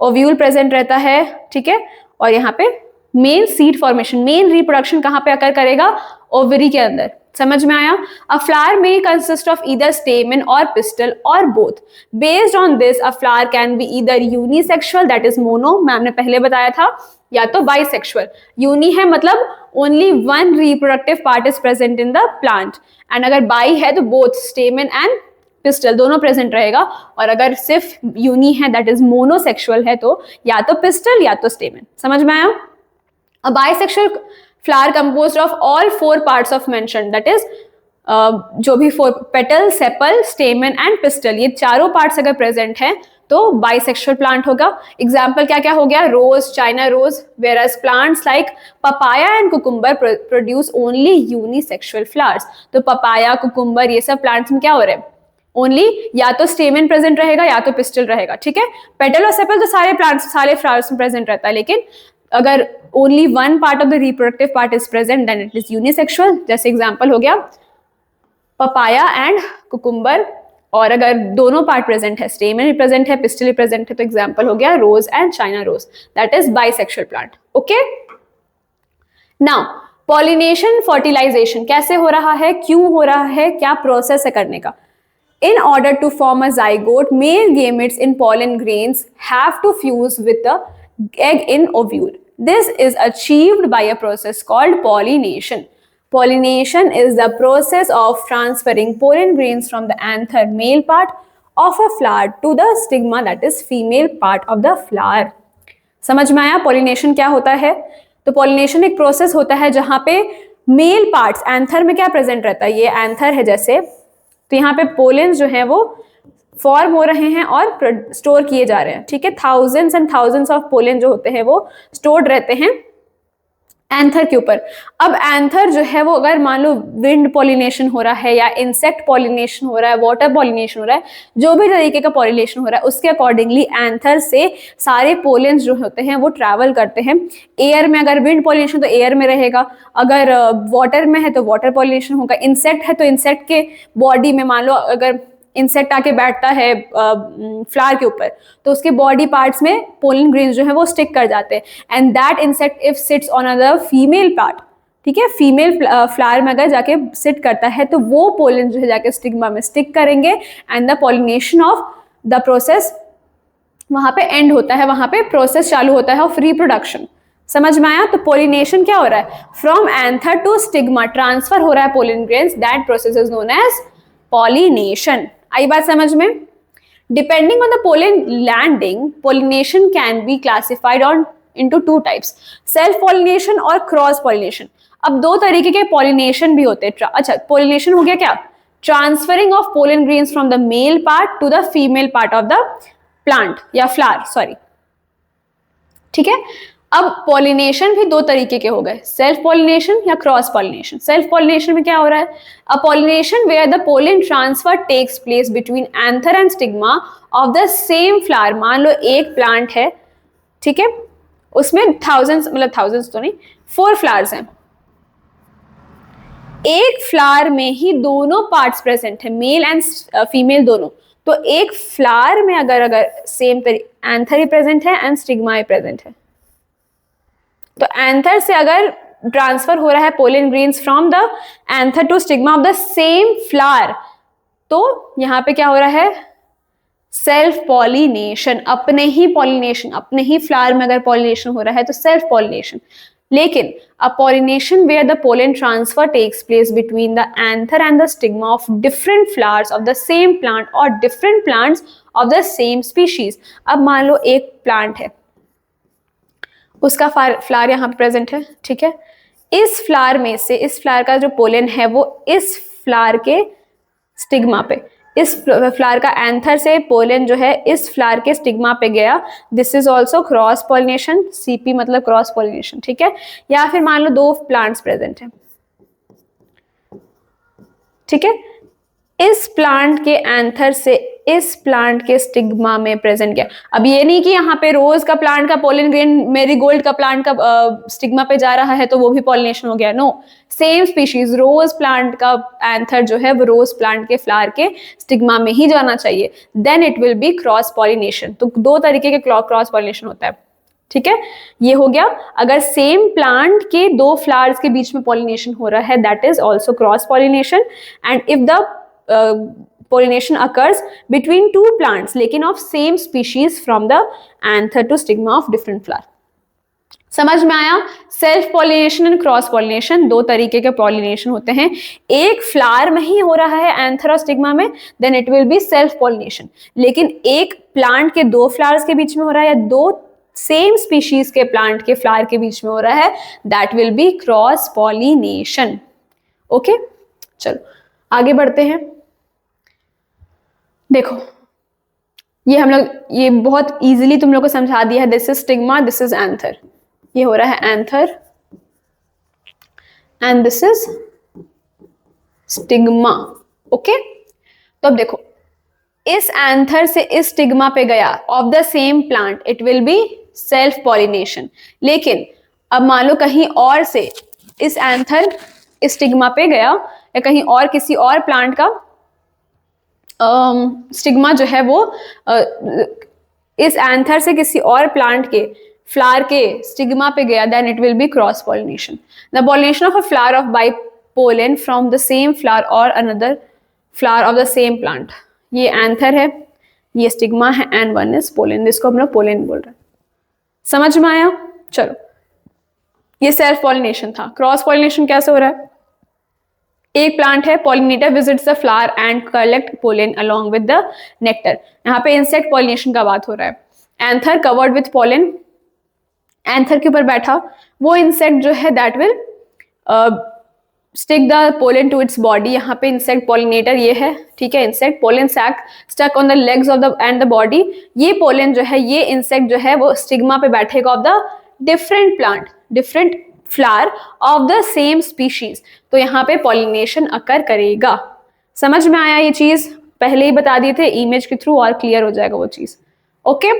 ओव्यूल प्रेजेंट रहता है. ठीक है, और यहाँ पे main seed formation, main reproduction कहाँ पे अकर करेगा, ओवरी के अंदर. समझ में आया? अ flower may consist of either stamen or pistil or both. Based on this, a flower can be either unisexual, that is mono, ma'am ने पहले बताया था, या तो bisexual. uni है मतलब only one reproductive part is present in the plant, and अगर bi है तो both stamen and pistil दोनों प्रेजेंट रहेगा, और अगर सिर्फ यूनी है दैट इज मोनोसेक्सुअल है तो या तो पिस्टल या तो स्टेमन। समझ में आया? A bisexual flower composed of all 4 parts of mention, that is जो भी 4 petal, sepal, stamen and pistil, ये चारों पार्ट्स अगर प्रेजेंट हैं तो बाइसेक्सुअल प्लांट होगा। एग्जाम्पल क्या क्या हो गया? Rose, China rose, whereas plants like papaya and cucumber produce only unisexual flowers. तो पपाया, कुकुम्बर, ये सब प्लांट्स में क्या हो रहे हैं? ओनली या तो स्टेमन प्रेजेंट रहेगा या तो पिस्टल रहेगा, ठीक है? पेटल और सेपल तो सारे प्लांट्स, सारे फ्लावर्स में प्रेजेंट रहता है, लेकिन अगर only one part of the reproductive part is present then it is unisexual. जैसे एग्जांपल हो गया पपाया एंड कुकुम्बर, और अगर दोनों पार्ट प्रेजेंट है, स्टेमन भी प्रेजेंट है, पिस्टल भी प्रेजेंट है, तो एग्जांपल हो गया rose and China rose, that is bisexual plant. Okay, now pollination, fertilization कैसे हो रहा है, क्यों हो रहा है, क्या प्रोसेस है करने का? In order to form a zygote, male gametes in pollen grains have to fuse with the egg in ovule. This is achieved by a process called pollination. Pollination is the process of transferring pollen grains from the anther, male part of a flower, to the stigma, that is female part of the flower. समझ में आया pollination क्या होता है? तो pollination एक process होता है जहाँ पे male parts, anther में क्या present रहता है? ये anther है जैसे, तो यहाँ पे पोलेंस जो है वो फॉर्म हो रहे हैं और स्टोर किए जा रहे हैं, ठीक है? Thousands and thousands of pollen जो होते हैं वो स्टोर्ड रहते हैं एंथर के ऊपर। अब एंथर जो है वो अगर मान लो विंड पॉलिनेशन हो रहा है या इंसेक्ट पॉलिनेशन हो रहा है, वाटर पॉलिनेशन हो रहा है, जो भी तरीके का पॉलिनेशन हो रहा है उसके अकॉर्डिंगली एंथर से सारे पोलेंस जो होते हैं वो ट्रैवल करते हैं। एयर में अगर विंड पॉलिनेशन तो एयर में रहेगा, अगर वाटर में है तो वाटर पॉलिनेशन होगा, इंसेक्ट है तो इंसेक्ट के बॉडी में, मान लो अगर इंसेक्ट आके बैठता है फ्लावर के ऊपर तो उसके बॉडी पार्ट्स में पोलन ग्रेन्स जो है वो स्टिक कर जाते हैं, and that insect if sits on a female part, ठीक है, फीमेल फ्लावर में अगर जाके सिट करता है तो वो पोलन जो है जाके स्टिग्मा में स्टिक करेंगे, and the pollination of the process वहां पे एंड होता है, वहां पे प्रोसेस चालू होता है ऑफ रिप्रोडक्शन। समझ में आया? तो पोलिनेशन क्या हो रहा है? From anther to stigma transfer हो रहा है pollen grains, that process is known as pollination. आई बात समझ में? Depending on the pollen landing, pollination can be classified on into 2 types, self pollination और क्रॉस पॉलिनेशन। अब 2 तरीके के पॉलिनेशन भी होते हैं। अच्छा, पॉलिनेशन हो गया क्या? Transferring of pollen grains from the male part two the female part of the plant या फ्लावर, सॉरी, ठीक है? अब पॉलिनेशन भी 2 तरीके के हो गए, सेल्फ पॉलिनेशन या क्रॉस पॉलिनेशन। सेल्फ पॉलिनेशन में क्या हो रहा है? A pollination where the pollen transfer takes place between anther and stigma of the same flower. मान लो एक प्लांट है, ठीक है, उसमें थाउजेंड्स, मतलब थाउजेंड्स तो नहीं, 4 फ्लावर्स हैं, एक फ्लावर में ही दोनों पार्ट्स प्रेजेंट है, मेल एंड फीमेल दोनों। तो एक फ्लावर में अगर सेम एंथर ही प्रेजेंट है एंड स्टिग्मा ही प्रेजेंट है, तो एंथर से अगर ट्रांसफर हो रहा है pollen grains from the anther to stigma of the same flower, तो यहां पे क्या हो रहा है? सेल्फ पॉलिनेशन, अपने ही पॉलिनेशन, अपने ही फ्लावर में अगर पॉलिनेशन हो रहा है तो सेल्फ पॉलिनेशन। लेकिन a pollination where the pollen transfer takes place between the anther and the stigma of different flowers of the same plant और different plants of the same species. अब मान लो एक प्लांट है, उसका फ्लावर यहाँ प्रेजेंट है, ठीक है, इस फ्लावर में से, इस फ्लावर का जो पोलन है वो इस फ्लावर के स्टिग्मा पे, इस फ्लावर का एंथर से पोलन जो है इस फ्लावर के स्टिग्मा पे गया, this is also cross pollination, CP मतलब क्रॉस पॉलिनेशन, ठीक है? या फिर मान लो 2 प्लांट्स प्रेजेंट है, ठीक है, इस प्लांट के एंथर से इस प्लांट के स्टिग्मा में प्रेजेंट किया। अब ये नहीं कि यहाँ पे रोज का प्लांट का पोलन ग्रेन मेरीगोल्ड का प्लांट का स्टिग्मा पे जा रहा है तो वो भी पॉलिनेशन हो गया, no, same species rose plant का एंथर जो है वो रोज प्लांट के फ्लावर के स्टिग्मा में ही जाना चाहिए, then it will be cross pollination. तो 2 तरीके के क्रॉस पॉलिनेशन होता है, ठीक है, ये हो गया। अगर सेम प्लांट के दो फ्लावर्स के बीच में पॉलिनेशन हो रहा है, that is also cross pollination. And if the pollination occurs between two plants लेकिन of same species from the anther to stigma of different flower। समझ में आया? Self pollination and cross pollination, दो तरीके के पॉलिनेशन होते हैं। एक फ्लावर में ही हो रहा है एंथर और स्टिग्मा में, then it will be self pollination. लेकिन एक प्लांट के दो फ्लावर्स के बीच में हो रहा है, या दो सेम स्पीशीज के प्लांट के फ्लावर के बीच में हो रहा है, that will be cross pollination. Okay, चलो आगे बढ़ते हैं। देखो ये हम लोग, ये बहुत इजीली तुम लोग को समझा दिया है। This is stigma, this is anther. ये हो रहा है anther and this is stigma. Okay, तो अब देखो, इस एंथर से इस स्टिग्मा पे गया of the same plant, it will be self pollination. लेकिन अब मान लो कहीं और से इस एंथर इस स्टिग्मा पे गया, या कहीं और किसी और प्लांट का स्टिग्मा जो है वो इस एंथर से किसी और प्लांट के फ्लावर के स्टिग्मा पे गया, then it will be cross pollination. The pollination of a flower of by pollen from the same flower और another flower of the same plant. ये एंथर है, ये स्टिग्मा है, एंड वन इज पोलन, जिसको हम लोग पोलन बोल रहे हैं। समझ में आया? चलो, ये सेल्फ पॉलिनेशन था। क्रॉस पॉलिनेशन कैसे हो रहा है? एक प्लांट है, pollinator visits the flower and collect pollen along with the nectar. यहाँ पे इंसेक्ट पॉलिनेशन का बात हो रहा है। Anther covered with pollen, anther के ऊपर बैठा वो इंसेक्ट जो है that will stick the pollen to its body. यहाँ पे इंसेक्ट पॉलिनेटर ये है, ठीक है, insect pollen sac stuck on the legs of the end the body. ये पोलन जो है, ये इंसेक्ट जो है वो स्टिग्मा पे बैठेगा of the different plant, different flower of the same species. तो यहाँ पे पॉलिनेशन अकर करेगा। समझ में आया? ये चीज पहले ही बता दिए थे इमेज के थ्रू, और क्लियर हो जाएगा वो चीज। Okay,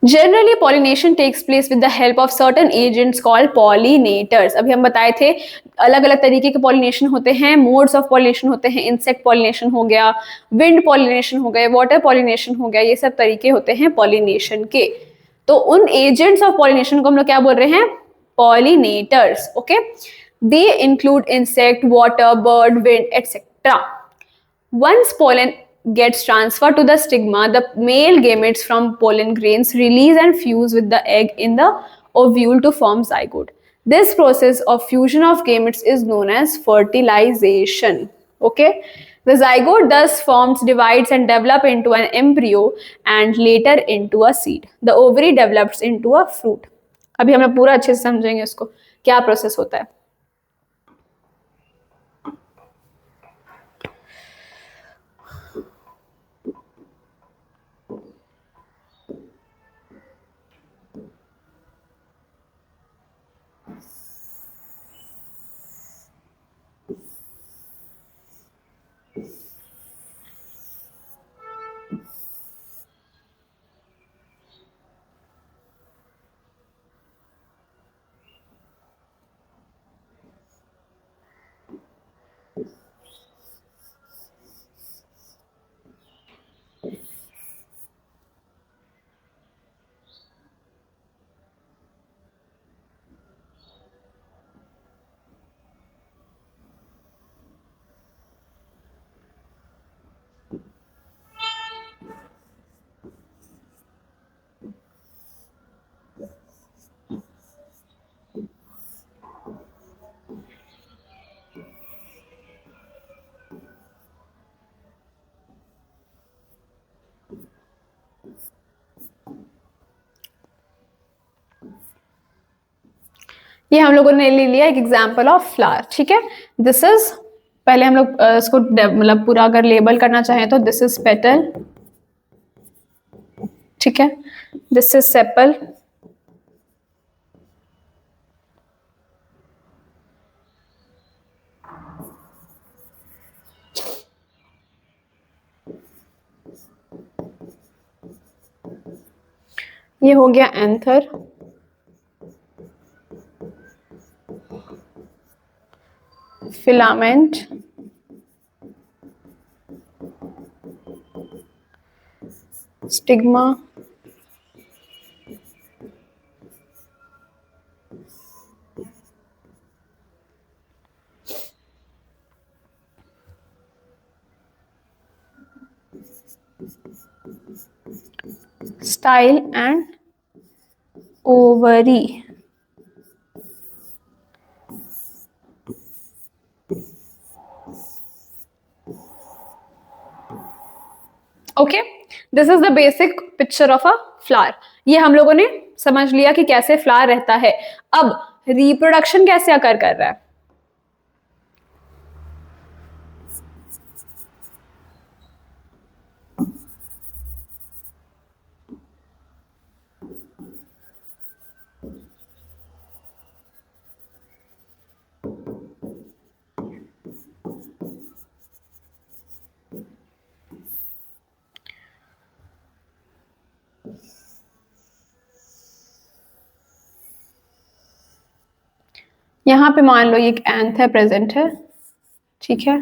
generally pollination takes place with the help of certain agents called pollinators. अभी हम बताए थे अलग अलग तरीके के पॉलिनेशन होते हैं, मोड्स ऑफ पॉलिनेशन होते हैं। इंसेक्ट पॉलिनेशन हो गया, विंड पॉलिनेशन हो गया, वाटर पॉलिनेशन हो गया, ये सब तरीके होते हैं पॉलिनेशन के। तो उन एजेंट्स ऑफ पॉलिनेशन को हम लोग क्या बोल रहे हैं? Pollinators. Okay, they include insect, water, bird, wind etcetera. Once pollen gets transferred to the stigma, the male gametes from pollen grains release and fuse with the egg in the ovule to form zygote. This process of fusion of gametes is known as fertilization. Okay, the zygote thus forms, divides and develops into an embryo and later into a seed. The ovary develops into a fruit. अभी हम लोग पूरा अच्छे से समझेंगे इसको क्या प्रोसेस होता है। ये हम लोगों ने ले लिया एक एग्जाम्पल ऑफ फ्लावर। ठीक है, दिस इज, पहले हम लोग इसको मतलब पूरा अगर लेबल करना चाहें तो दिस इज पेटल, ठीक है, दिस इज सेपल, ये हो गया anther, filament, stigma, style and ovary. Okay, this is the basic picture of a flower. ये हम लोगों ने समझ लिया कि कैसे फ्लावर रहता है. अब रिप्रोडक्शन कैसे अकर कर रहा है. यहाँ पे मान लो ये एक एंथ है, प्रेजेंट है, ठीक है.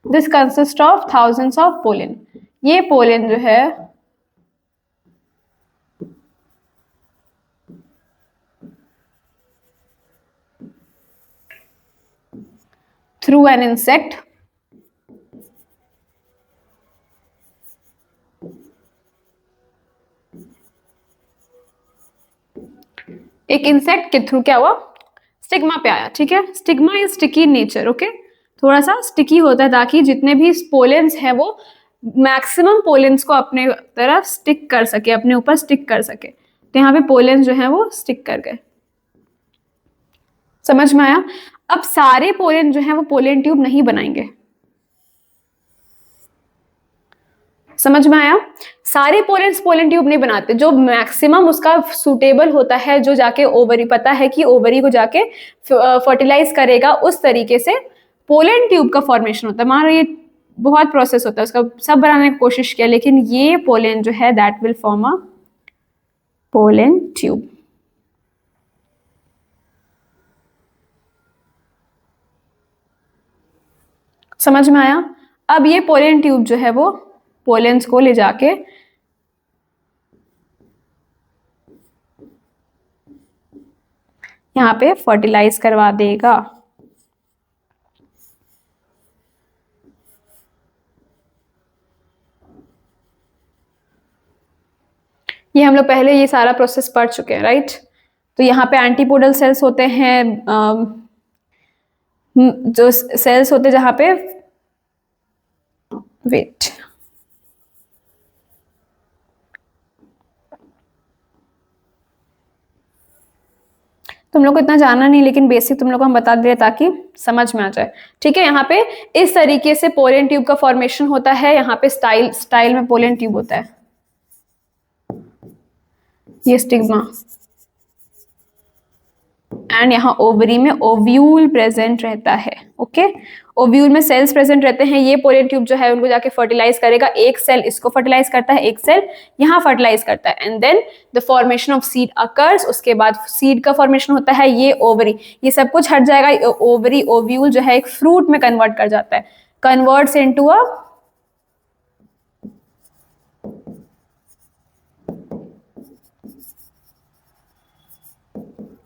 This consist of thousands of pollen. ये पोलन जो है थ्रू एन इंसेक्ट एक इंसेक्ट के थ्रू क्या हुआ, स्टिग्मा पे आया. ठीक है, stigma is sticky in nature. Okay, थोड़ा सा स्टिकी होता है ताकि जितने भी पोलेंस हैं वो मैक्सिमम पोलेंस को अपने तरफ स्टिक कर सके, अपने ऊपर स्टिक कर सके. तो यहाँ पे पोलेंस जो है वो स्टिक कर गए. समझ में आया. अब सारे पोलेन जो है वो पोलेन ट्यूब नहीं बनाएंगे. समझ में आया. सारे पोलेंस पोलन ट्यूब नहीं बनाते. जो मैक्सिमम उसका सुटेबल होता है, जो जाके ओवरी, पता है कि ओवरी को जाके फर्टिलाइज करेगा, उस तरीके से पोलन ट्यूब का फॉर्मेशन होता है. मान लो ये बहुत प्रोसेस होता है उसका, सब बनाने की कोशिश किया, लेकिन ये पोलन जो है that will form a pollen tube. समझ में आया. अब ये पोलन ट्यूब जो है वो पोलेंस को ले जाके यहाँ पे फर्टिलाइज करवा देगा. ये हम लोग पहले ये सारा प्रोसेस पढ़ चुके हैं, राइट. तो यहाँ पे एंटीपोडल सेल्स होते हैं, जो सेल्स होते हैं जहाँ पे वेट तुम लोग को इतना जानना नहीं, लेकिन बेसिक तुम लोग को हम बता दे ताकि समझ में आ जाए. ठीक है, यहाँ पे इस तरीके से पोलन ट्यूब का फॉर्मेशन होता है. यहाँ पे स्टाइल में पोलन ट्यूब होता है. ये स्टिग्मा एंड यहाँ ओवरी में ओव्यूल प्रेजेंट रहता है. ओके, ओव्यूल में सेल्स प्रेजेंट रहते हैं. ये पोलन ट्यूब जो है उनको जाके फर्टिलाइज करेगा. एक सेल इसको फर्टिलाइज करता है, एक सेल यहाँ फर्टिलाइज करता है, and then the formation of seed occurs. उसके बाद सीड का फॉर्मेशन होता है. ये ओवरी, ये सब कुछ हट जाएगा. ओवरी ओव्यूल जो है एक फ्रूट में कन्वर्ट कर जाता है, converts into a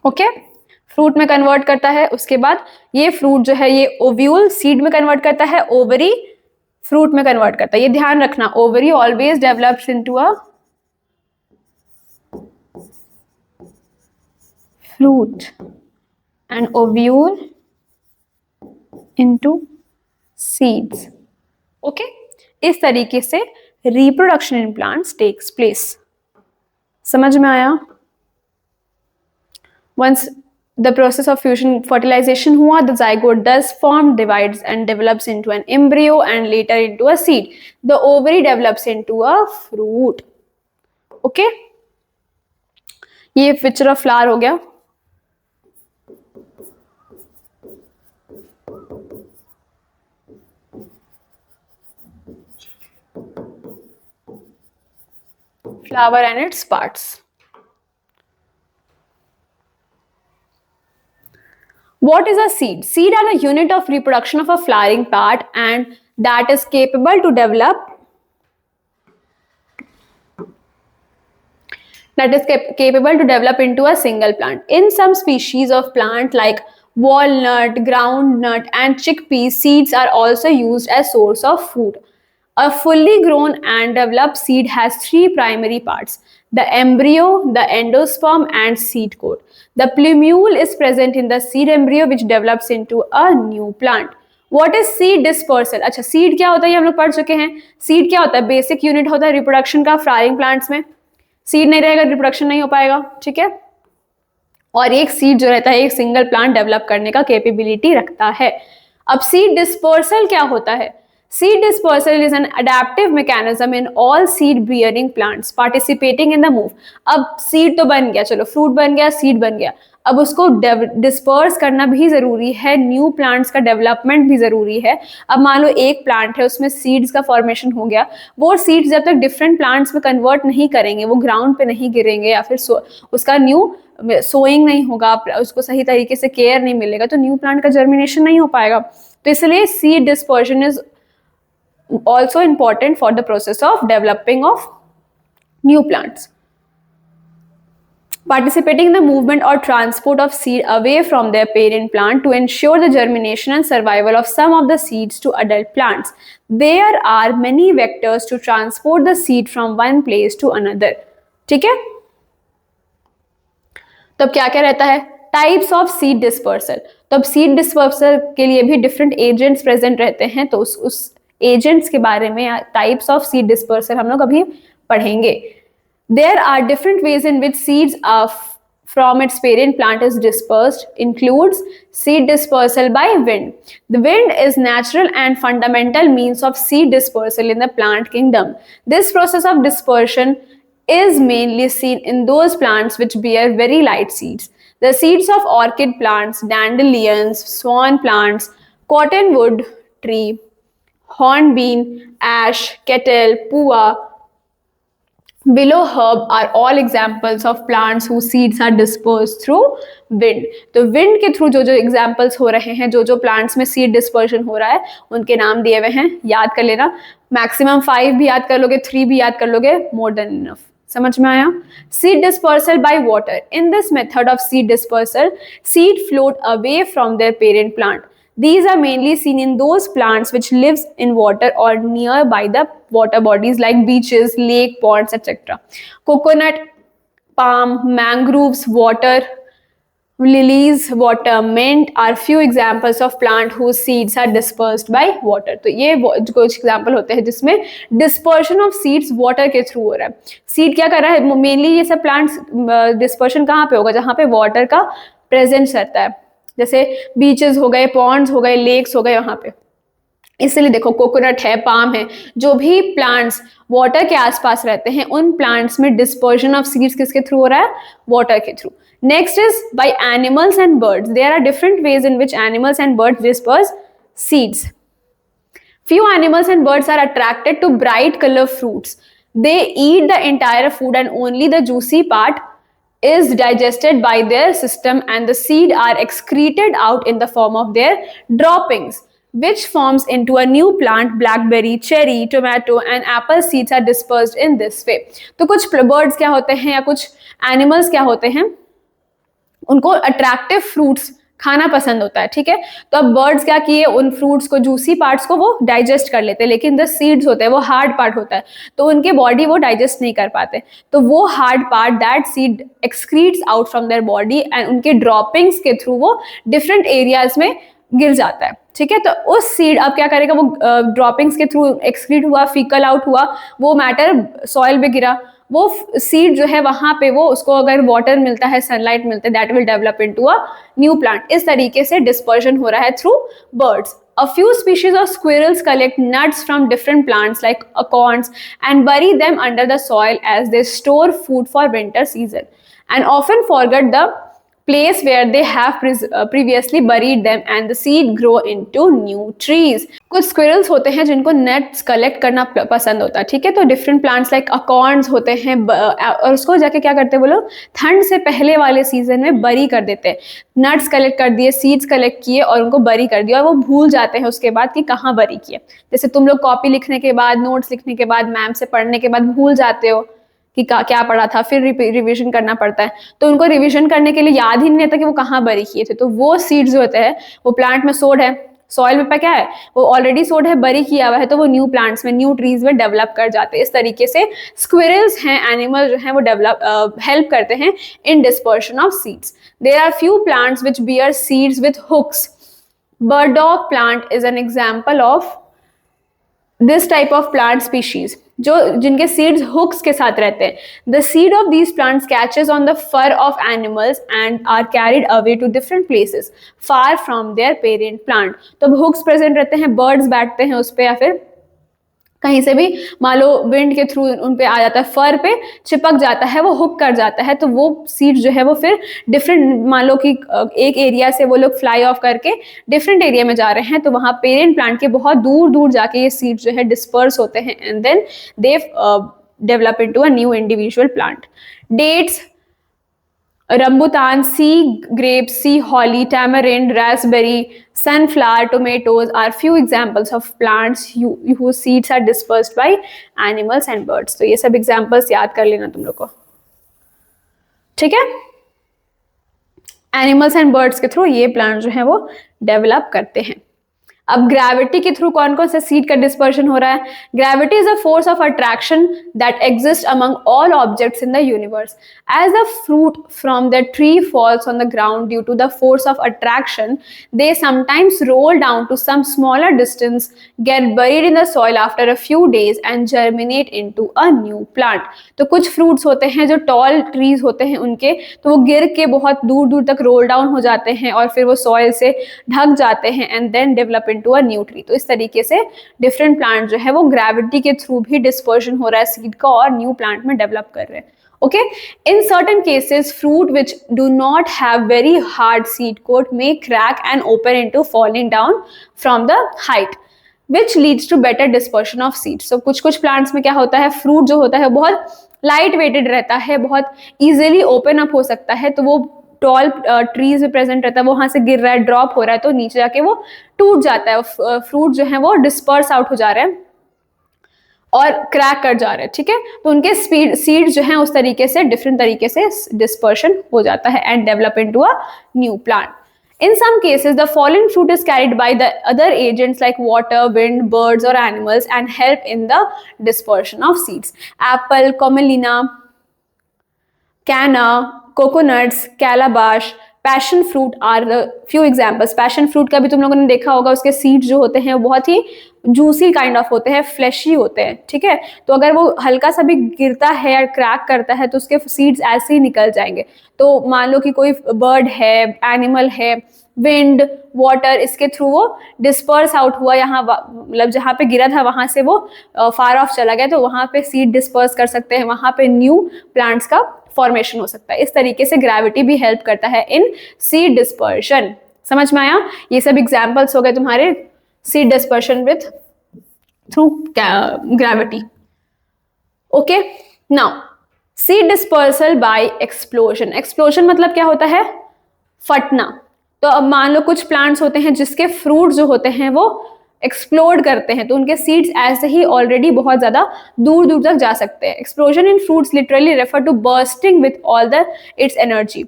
okay fruit में कन्वर्ट करता है. उसके बाद ये फ्रूट जो है ये ओव्यूल सीड में कन्वर्ट करता है, ओवरी फ्रूट में कन्वर्ट करता है. ये ध्यान रखना, ovary always develops into a fruit and ovule into seeds. Okay, इस तरीके से reproduction in plants takes place. समझ में आया. Once the process of fusion fertilization हुआ, the zygote does form, divides and develops into an embryo and later into a seed. The ovary develops into a fruit. Okay? ये picture of flower हो गया. Flower and its parts. What is a seed? Seed are the unit of reproduction of a flowering part and that is capable to develop into a single plant. In some species of plant like walnut, groundnut and chickpea, seeds are also used as source of food. A fully grown and developed seed has three primary parts. the embryo, the endosperm and seed coat. The plumule is present in the seed embryo which develops into a new plant. What is seed dispersal? अच्छा, seed क्या होता है ये हम लोग पढ़ चुके हैं. Seed क्या होता है? बेसिक यूनिट होता है रिप्रोडक्शन का फ्लावरिंग प्लांट्स में. सीड नहीं रहेगा रिप्रोडक्शन नहीं हो पाएगा. ठीक है. और एक सीड जो रहता है एक सिंगल प्लांट डेवलप करने का कैपेबिलिटी रखता है. अब सीड डिस्पर्सल क्या होता है? Seed dispersal is an adaptive mechanism in all seed bearing plants participating in the move. अब seed तो बन गया, चलो fruit बन गया, seed बन गया, अब उसको डिस्पर्स करना भी जरूरी है, न्यू प्लांट्स का डेवलपमेंट भी जरूरी है. अब मान लो एक प्लांट है उसमें सीड्स का फॉर्मेशन हो गया, वो सीड्स जब तक डिफरेंट प्लांट्स में कन्वर्ट नहीं करेंगे, वो ग्राउंड पे नहीं गिरेंगे या फिर उसका न्यू सोइंग नहीं होगा, उसको सही तरीके से केयर नहीं मिलेगा, तो न्यू प्लांट का जर्मिनेशन नहीं हो पाएगा. तो इसलिए seed dispersion is also important for the process of developing of new plants. Participating in the movement or transport of seed away from their parent plant to ensure the germination and survival of some of the seeds to adult plants. There are many vectors to transport the seed from one place to another. ठीक है. तो अब क्या क्या रहता है? Types of seed dispersal. तो अब सीड डिस्पर्सल के लिए भी डिफरेंट एजेंट्स प्रेजेंट रहते हैं, तो उस एजेंट्स के बारे में टाइप्स ऑफ सीड डिस्पर्सल हम लोग अभी पढ़ेंगे. There are different ways in which seeds from its parent plant is dispersed. Includes seed dispersal by wind. The wind is natural and fundamental means of seed dispersal in the plant kingdom. This process of dispersion is mainly seen in those plants which bear very light seeds. The seeds of orchid plants, dandelions, swan plants, cottonwood tree, hornbeam, ash, kettle, pua, willow herb are all examples of plants whose seeds are dispersed through wind. तो wind के थ्रू जो जो examples हो रहे हैं, जो जो plants में seed dispersion हो रहा है, उनके नाम दिए हुए हैं, याद कर लेना. मैक्सिमम 5 भी याद कर लोगे, 3 भी याद कर लोगे, more than enough. समझ में आया? Seed dispersal by water. In this method of seed dispersal, seed float away from their parent plant. These are mainly seen in those plants which lives in water or nearby the water bodies like beaches, lake, ponds, etc. Coconut, palm, mangroves, water lilies, water mint are few examples of plant whose seeds are dispersed by water. तो ये कुछ एग्जाम्पल होते हैं जिसमें डिस्पर्शन ऑफ सीड्स वाटर के थ्रू हो रहा है. सीड क्या कर रहा है? मेनली ये सब प्लांट्स डिस्पर्शन कहाँ पे होगा? जहाँ पे वाटर का प्रेजेंस रहता है, जैसे बीचेस हो गए, पॉन्ड्स हो गए, लेक्स हो गए, वहां पे. इसलिए देखो कोकोनट है, पाम है, जो भी प्लांट्स वाटर के आसपास रहते हैं उन प्लांट्स में डिस्पर्शन ऑफ सीड्स किसके थ्रू हो रहा है? वाटर के थ्रू. Next is by animals and birds. There are different ways in which animals and birds disperse seeds. Few animals and birds are attracted to bright color fruits. They eat the entire food and only the juicy part is digested by their system and the seed are excreted out in the form of their droppings, which forms into a new plant. Blackberry, cherry, tomato and apple seeds are dispersed in this way. तो कुछ birds क्या होते हैं या कुछ animals क्या होते हैं, उनको attractive fruits खाना पसंद होता है. ठीक है. तो अब बर्ड्स क्या किए, उन फ्रूट्स को, जूसी पार्ट्स को वो डाइजेस्ट कर लेते हैं, लेकिन जो सीड्स होते हैं वो हार्ड पार्ट होता है, तो उनके बॉडी वो डाइजेस्ट नहीं कर पाते. तो वो hard part that seed excretes out from their body and उनके ड्रॉपिंग्स के थ्रू वो डिफरेंट एरियाज में गिर जाता है. ठीक है. तो उस सीड अब क्या करेगा, वो ड्रॉपिंग्स के थ्रू एक्सक्रीट हुआ, फीकल आउट हुआ, वो मैटर सॉइल पे गिरा, वो सीड जो है वहां पे वो उसको अगर वाटर मिलता है, सनलाइट मिलता है, that will develop into a new plant. इस तरीके से डिस्पर्शन हो रहा है through birds. A few species of squirrels collect nuts from different plants like acorns and bury them under the soil as they store food for winter season and often forget the place where they have previously buried them and the seed grow into new trees. कुछ squirrels होते हैं जिनको nuts collect करना पसंद होता है. ठीक है. तो different plants like acorns होते हैं और उसको जाके क्या करते हैं वो लोग, ठंड से पहले वाले सीजन में बरी कर देते हैं. नट्स कलेक्ट कर दिए, सीड्स कलेक्ट किए और उनको बरी कर दिया और वो भूल जाते हैं उसके बाद कि कहाँ बरी किए. जैसे तुम लोग कॉपी लिखने के बाद, नोट्स लिखने के बाद, मैम से पढ़ने के बाद भूल जाते हो कि क्या पढ़ा था, फिर रिवीजन करना पड़ता है. तो उनको रिवीजन करने के लिए याद ही नहीं रहता कि वो कहाँ बरी किए थे. तो वो सीड्स जो होते हैं वो प्लांट में सोड है, सॉइल में क्या है, वो ऑलरेडी सोड है, बरी किया हुआ है, तो वो न्यू प्लांट्स में, न्यू ट्रीज में डेवलप कर जाते हैं। इस तरीके से स्क्विरल्स हैं, एनिमल जो हैं वो डेवलप हेल्प करते हैं in dispersion of seeds. There are few plants which bear seeds with hooks. Burdock plant is an example of this type of plant species, जो जिनके सीड्स हुक्स के साथ रहते हैं। The seed of these plants catches on the fur of animals and are carried away to different places far from their parent plant. तो अब हुक्स प्रेजेंट रहते हैं, बर्ड्स बैठते हैं उस पर, या फिर कहीं से भी मान लो विंड के थ्रू उन पे आ जाता है, फर पे चिपक जाता है, वो हुक कर जाता है, तो वो सीड जो है वो फिर डिफरेंट, मान लो कि एक एरिया से वो लोग फ्लाई ऑफ करके डिफरेंट एरिया में जा रहे हैं, तो वहां पेरेंट प्लांट के बहुत दूर दूर जाके ये सीड जो है डिस्पर्स होते हैं, and then they develop into a new individual plant. Dates, rambutan, sea grapes, sea holly, tamarind, raspberry, sunflower, tomatoes are few examples of plants whose seeds are dispersed by animals and birds. तो ये सब examples याद कर लेना तुम लोग को, ठीक है। एनिमल्स एंड बर्ड्स के थ्रू ये प्लांट जो है वो डेवलप करते हैं। अब ग्रेविटी के थ्रू कौन कौन से सीड का डिस्पर्शन हो रहा है? Gravity is a force of attraction that exist among all objects in the universe. As the fruit from the tree falls on the ground due to the force of attraction, they sometimes roll down to some smaller distance, get buried in the soil after a few days and germinate into a new plant. तो कुछ फ्रूट्स होते हैं जो टॉल ट्रीज होते हैं उनके, तो वो गिर के बहुत दूर दूर तक रोल डाउन हो जाते हैं और फिर वो सॉइल से ढक जाते हैं, and then develop to a new tree. तो इस तरीके से डिफरेंट प्लांट जो है वो ग्रेविटी के थ्रू भी डिस्पर्शन हो रहा है सीड का और न्यू प्लांट में डेवलप कर रहे हैं। Okay, in certain cases fruit which do not have very hard seed coat may crack and open into falling down from the height, which leads to better dispersion of seeds. So कुछ कुछ plants में क्या होता है, fruit जो होता है बहुत लाइट वेटेड रहता है, बहुत इजीली ओपन अप हो सकता है, तो वो टॉल ट्रीज में प्रेजेंट रहता है, वो वहां से गिर रहा है, ड्रॉप हो रहा है, तो नीचे जाके वो टूट जाता है, फ्रूट जो है वो डिस्पर्स आउट हो जा रहे हैं और क्रैक कर जा रहे हैं, ठीक है। तो उनके सीड जो है उस तरीके से डिफरेंट तरीके से डिस्पर्शन हो जाता है and develop into a new plant. In some cases, the fallen fruit is carried by the other agents like water, wind, birds or animals and help in the dispersion of seeds. Apple, camelina, canna, coconuts, calabash, passion fruit are the few examples. Passion fruit का भी तुम लोगों ने देखा होगा, उसके सीड्स जो होते हैं वो बहुत ही जूसी काइंड ऑफ होते हैं, फ्लैशी होते हैं, ठीक है। तो अगर वो हल्का सा भी गिरता है या क्रैक करता है तो उसके सीड्स ऐसे ही निकल जाएंगे। तो मान लो कि कोई बर्ड है, एनिमल है, विंड, वाटर, इसके थ्रू वो डिस्पर्स आउट हुआ, यहाँ मतलब जहाँ पे गिरा था वहां से वो फार ऑफ चला गया, तो वहां पे सीड डिस्पर्स कर सकते हैं, वहां पे न्यू प्लांट्स का फॉर्मेशन हो सकता है। इस तरीके से ग्रेविटी भी हेल्प करता है इन सीड डिस्पर्शन। समझ में आया? ये सब एग्जांपल्स हो गए तुम्हारे seed dispersion with through gravity. Okay, now seed dispersal by explosion. Explosion मतलब क्या होता है? फटना। तो अब मान लो कुछ प्लांट्स होते हैं जिसके फ्रूट जो होते हैं वो एक्सप्लोड करते हैं, तो उनके सीड्स ऐसे ही ऑलरेडी बहुत ज्यादा दूर दूर तक जा सकते हैं। Explosion in fruits literally refer to bursting with all the its energy.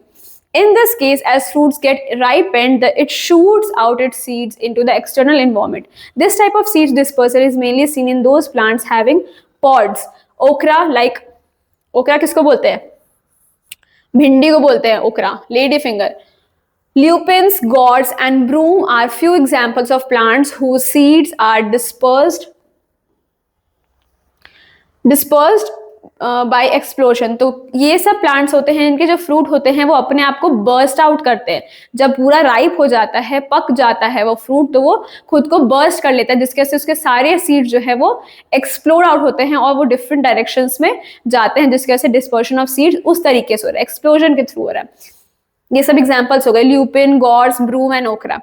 In this case, as fruits get ripened, it shoots out its seeds into the external environment. This type of seed dispersal is mainly seen in those plants having pods. Okra, like okra किसको बोलते हैं? भिंडी को बोलते हैं okra, lady finger. Lupins, gourds, and broom are few examples of plants whose seeds are dispersed by explosion. तो ये सब प्लांट्स होते हैं, इनके जो फ्रूट होते हैं वो अपने आप को बर्स्ट आउट करते हैं। जब पूरा राइप हो जाता है, पक जाता है वो फ्रूट, तो वो खुद को बर्स्ट कर लेता है, जिसके से उसके सारे सीड जो है वो एक्सप्लोर आउट होते हैं और वो डिफरेंट डायरेक्शंस में जाते हैं, जिसके वजह से डिस्पर्शन ऑफ सीड उस तरीके से हो रहा है, एक्सप्लोजन के थ्रू हो रहा है। ये सब एग्जांपल्स हो गए, ल्यूपिन, गॉर्ड्स, ब्रूम एंड ओकरा।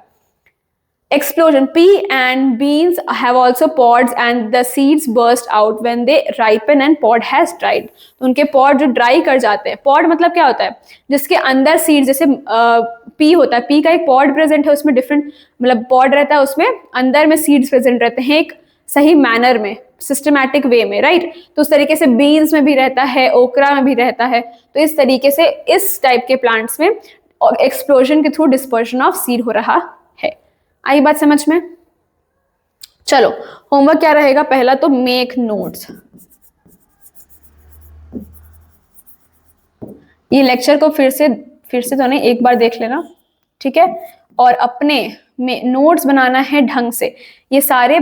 Explosion. Pea and beans have also pods and the seeds burst out when they ripen and pod has dried. तो उनके pod जो dry कर जाते हैं, pod मतलब क्या होता है? जिसके अंदर seeds, जैसे pea होता है, pea का एक pod present है, उसमें different मतलब pod रहता है, उसमें अंदर में seeds present रहते हैं एक सही मैनर में, सिस्टमैटिक वे में, राइट। तो उस तरीके से बीन्स में भी रहता है, ओकरा में भी रहता है। तो इस तरीके से इस टाइप के प्लांट्स में एक्सप्लोजन के थ्रू डिस्पर्शन ऑफ सीड हो रहा है। आई बात समझ में? चलो होमवर्क क्या रहेगा, पहला तो मेक नोट्स। ये लेक्चर को फिर से तो नहीं, एक बार देख लेना, ठीक है? और अपने में नोट्स बनाना है ढंग से। ये सारे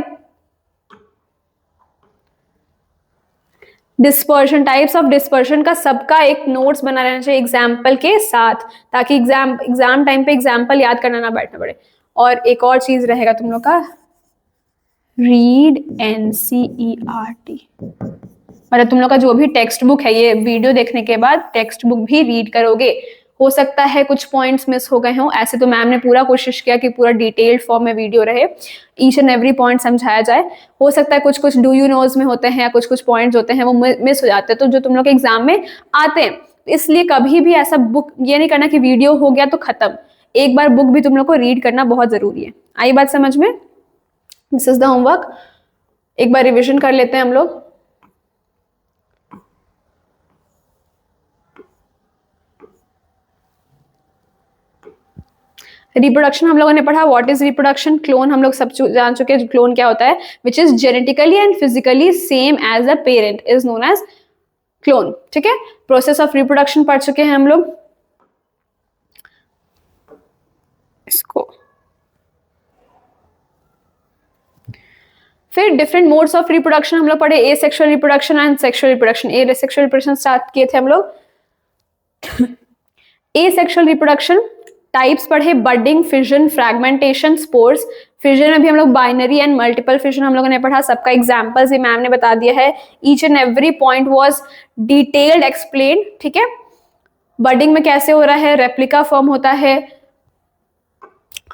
डिस्पर्शन, टाइप्स ऑफ डिस्पर्शन का सबका एक नोट्स बना रहना चाहिए एग्जाम्पल के साथ, ताकि एग्जाम टाइम पे एग्जाम्पल याद करना ना बैठना पड़े। और एक और चीज रहेगा तुम लोग का, रीड NCERT, मतलब तुम लोग का जो भी टेक्स्ट बुक है, ये वीडियो देखने के बाद टेक्स्ट बुक भी रीड करोगे। हो सकता है कुछ पॉइंट्स मिस हो गए हों, ऐसे तो मैम ने पूरा कोशिश किया कि पूरा डिटेल्ड फॉर्म में वीडियो रहे, ईच एंड एवरी पॉइंट समझाया जाए। हो सकता है कुछ डू यू नोज में होते हैं या कुछ पॉइंट्स होते हैं वो मिस हो जाते हैं, तो जो तुम लोग के एग्जाम में आते हैं। इसलिए कभी भी ऐसा बुक ये नहीं करना कि वीडियो हो गया तो खत्म, एक बार बुक भी तुम लोग को रीड करना बहुत जरूरी है। आई बात समझ में? This is the homework. एक बार रिविजन कर लेते हैं हम लोग। रिप्रोडक्शन हम लोगों ने पढ़ा, व्हाट इज रिप्रोडक्शन। क्लोन हम लोग सब जान चुके हैं, क्लोन क्या होता है, which is genetically and physically same as a parent is known as clone, ठीक है? प्रोसेस ऑफ रिप्रोडक्शन पढ़ चुके हैं हम लोग। इसको फिर डिफरेंट मोड्स ऑफ रिप्रोडक्शन हम लोग पढ़े, asexual reproduction and sexual reproduction. Asexual reproduction start किए थे हम लोग। एसेक्सुअल रिप्रोडक्शन टाइप्स पढ़े, budding, fission, fragmentation, spores. Fission में भी हम लोग बाइनरी एंड मल्टीपल फिजन हम लोगों ने पढ़ा, सबका एग्जांपल्स भी मैम ने बता दिया है। Each and every point was detailed explain, ठीक है? बडिंग में कैसे हो रहा है, रेप्लिका फॉर्म होता है।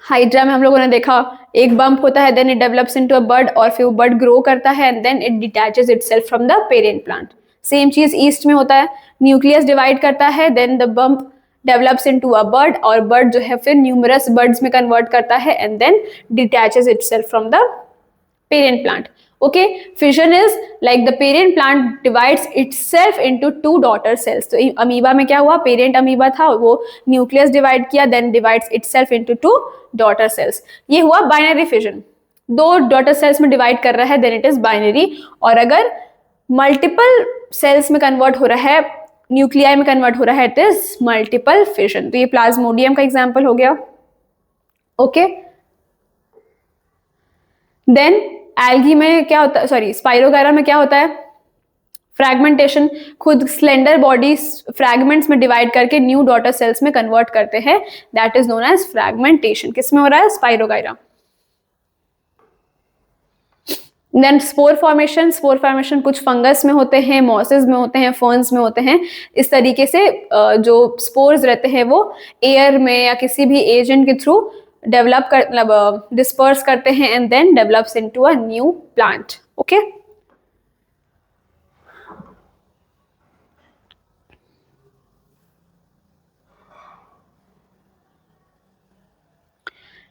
हाइड्रा में हम लोगों ने देखा एक बम्प होता है, then it develops into a bud, और फिर बड ग्रो करता है and then it detaches itself from the parent plant. Same चीज ईस्ट में होता है, न्यूक्लियस डिवाइड करता है, then the bump develops into a bird, और बर्ड जो है फिर न्यूमरस बर्ड्स में कन्वर्ट करता है and then detaches itself from the parent plant. Okay, fission is like the parent plant divides itself into 2 daughter cells. तो अमीबा में क्या हुआ, पेरेंट अमीबा था, वो न्यूक्लियस डिवाइड किया, then divides itself into 2 daughter cells. ये हुआ बाइनरी फिजन, 2 डॉटर सेल्स में डिवाइड कर रहा है, देन इट इज बाइनरी। और अगर मल्टीपल सेल्स में कन्वर्ट हो रहा है, न्यूक्लियाई में कन्वर्ट हो रहा है, इट इज मल्टीपल फिजन। तो ये प्लाज्मोडियम का एग्जांपल हो गया। ओके, देन एल्गी में क्या होता है, सॉरी स्पाइरोगायरा में क्या होता है, फ्रैगमेंटेशन, खुद स्लेंडर बॉडी फ्रैगमेंट्स में डिवाइड करके न्यू डॉटर सेल्स में कन्वर्ट करते हैं, that is known as fragmentation. किसमें हो रहा है, स्पाइरोगायरा। देन स्पोर फॉर्मेशन कुछ फंगस में होते हैं, मॉसेस में होते हैं, फर्न्स में होते हैं। इस तरीके से जो स्पोर्स रहते हैं वो एयर में या किसी भी एजेंट के थ्रू डेवलप कर मतलब डिस्पर्स करते हैं and then develops into a new plant. Okay,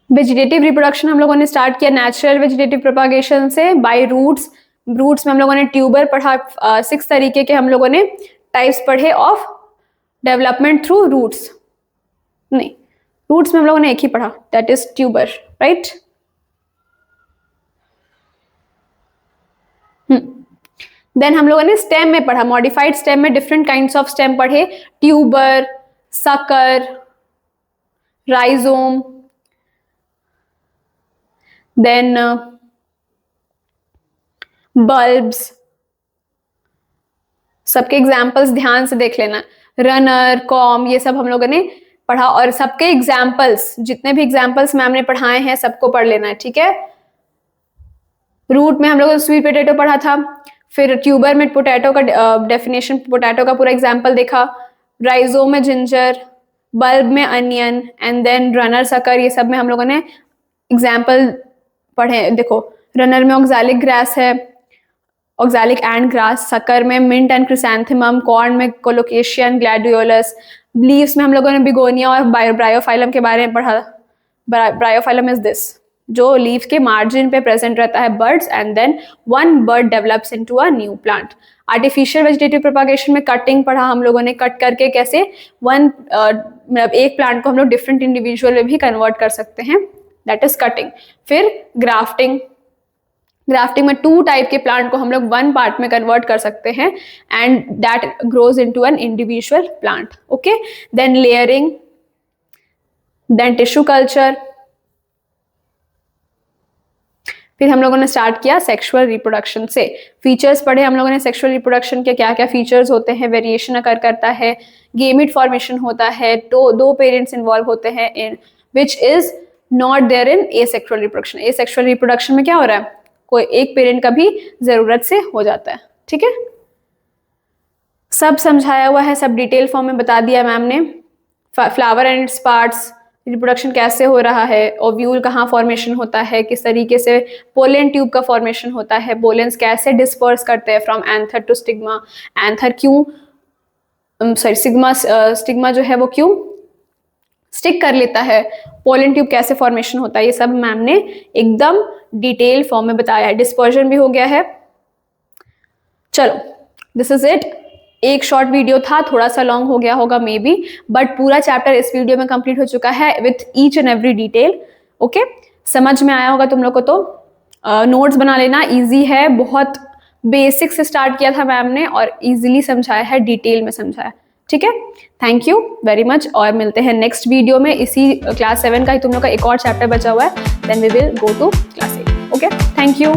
vegetative reproduction हम लोगों ने स्टार्ट किया नेचुरल वेजिटेटिव प्रोपागेशन से बाय रूट्स। रूट्स में हम लोगों ने ट्यूबर पढ़ा, 6 तरीके के हम लोगों ने टाइप्स पढ़े ऑफ डेवलपमेंट थ्रू रूट्स। नहीं, रूट्स में हम लोगों ने एक ही पढ़ा, that is tuber, right? Then हम लोगों ने स्टेम में पढ़ा, मॉडिफाइड स्टेम में डिफरेंट काइंड्स ऑफ स्टेम पढ़े, tuber, sucker, rhizome, then bulbs. सबके एग्जाम्पल्स ध्यान से देख लेना, रनर, कॉम, ये सब हम लोगों ने पढ़ा, और सबके एग्जाम्पल्स, जितने भी एग्जाम्पल्स मैम ने पढ़ाए हैं सबको पढ़ लेना है, ठीक है? रूट में हम लोगों ने स्वीट पोटैटो पढ़ा था, फिर ट्यूबर में पोटैटो का डेफिनेशन, पोटैटो का पूरा एग्जाम्पल देखा, राइजोम में जिंजर, बल्ब में onion, and then runner, sucker, ये सब में हम लोगों ने एग्जाम्पल पढ़े। देखो रनर में ऑक्सैलिक ग्रास है, ऑक्सैलिक एंड ग्रास, सकर में मिंट एंड क्रिसैंथेमम, कॉर्न में कोलोकेशिया एंड ग्लैडियोलस, लीव्स में हम लोगों ने बिगोनिया और ब्रायोफाइलम के बारे में पढ़ा। ब्रायोफाइलम इज दिस, जो लीफ के मार्जिन पे प्रेजेंट रहता है birds, and then one bird develops into a new plant. Artificial vegetative propagation में कटिंग पढ़ा हम लोगों ने, कट करके कैसे मतलब एक प्लांट को हम लोग डिफरेंट इंडिविजुअल में भी कन्वर्ट कर सकते हैं, दैट इज कटिंग। फिर ग्राफ्टिंग, ग्राफ्टिंग में 2 टाइप के प्लांट को हम लोग 1 पार्ट में कन्वर्ट कर सकते हैं and that grows into an individual plant. Okay, then layering, then tissue culture, फिर हम लोगों ने स्टार्ट किया सेक्सुअल रिप्रोडक्शन से। फीचर्स पढ़े हम लोगों ने सेक्सुअल रिप्रोडक्शन के, क्या क्या फीचर्स होते हैं, वेरिएशन अकर करता है, गेमिट फॉर्मेशन होता है, तो 2 पेरेंट्स इन्वॉल्व होते हैं in which is not there in asexual reproduction. Asexual reproduction में क्या हो रहा है, कोई एक पेरेंट का भी जरूरत से हो जाता है। ठीक है, सब समझाया हुआ है, सब डिटेल फॉर्म में बता दिया मैम ने। Flower and its parts, reproduction कैसे हो रहा है, ओव्यूल कहाँ फॉर्मेशन होता है, किस तरीके से पोलन ट्यूब का फॉर्मेशन होता है, पोलेंस कैसे डिस्पर्स करते हैं from anther to stigma, anther क्यों स्टिग्मा जो है वो क्यों स्टिक कर लेता है, पोलन ट्यूब कैसे फॉर्मेशन होता है, ये सब मैम ने एकदम डिटेल फॉर्म में बताया है। डिस्पर्जन भी हो गया है। चलो, दिस इज इट। एक शॉर्ट वीडियो था, थोड़ा सा लॉन्ग हो गया होगा मे बी, बट पूरा चैप्टर इस वीडियो में कंप्लीट हो चुका है with each and every detail. Okay, समझ में आया होगा तुम लोग को। तो नोट्स बना लेना, इजी है, बहुत बेसिक से स्टार्ट किया था मैम ने और इजीली समझाया है, डिटेल में समझाया। ठीक है, थैंक यू वेरी मच, और मिलते हैं नेक्स्ट वीडियो में। इसी क्लास 7 का ही तुम लोग का एक और चैप्टर बचा हुआ है, then we will go to class 8। Okay, thank you.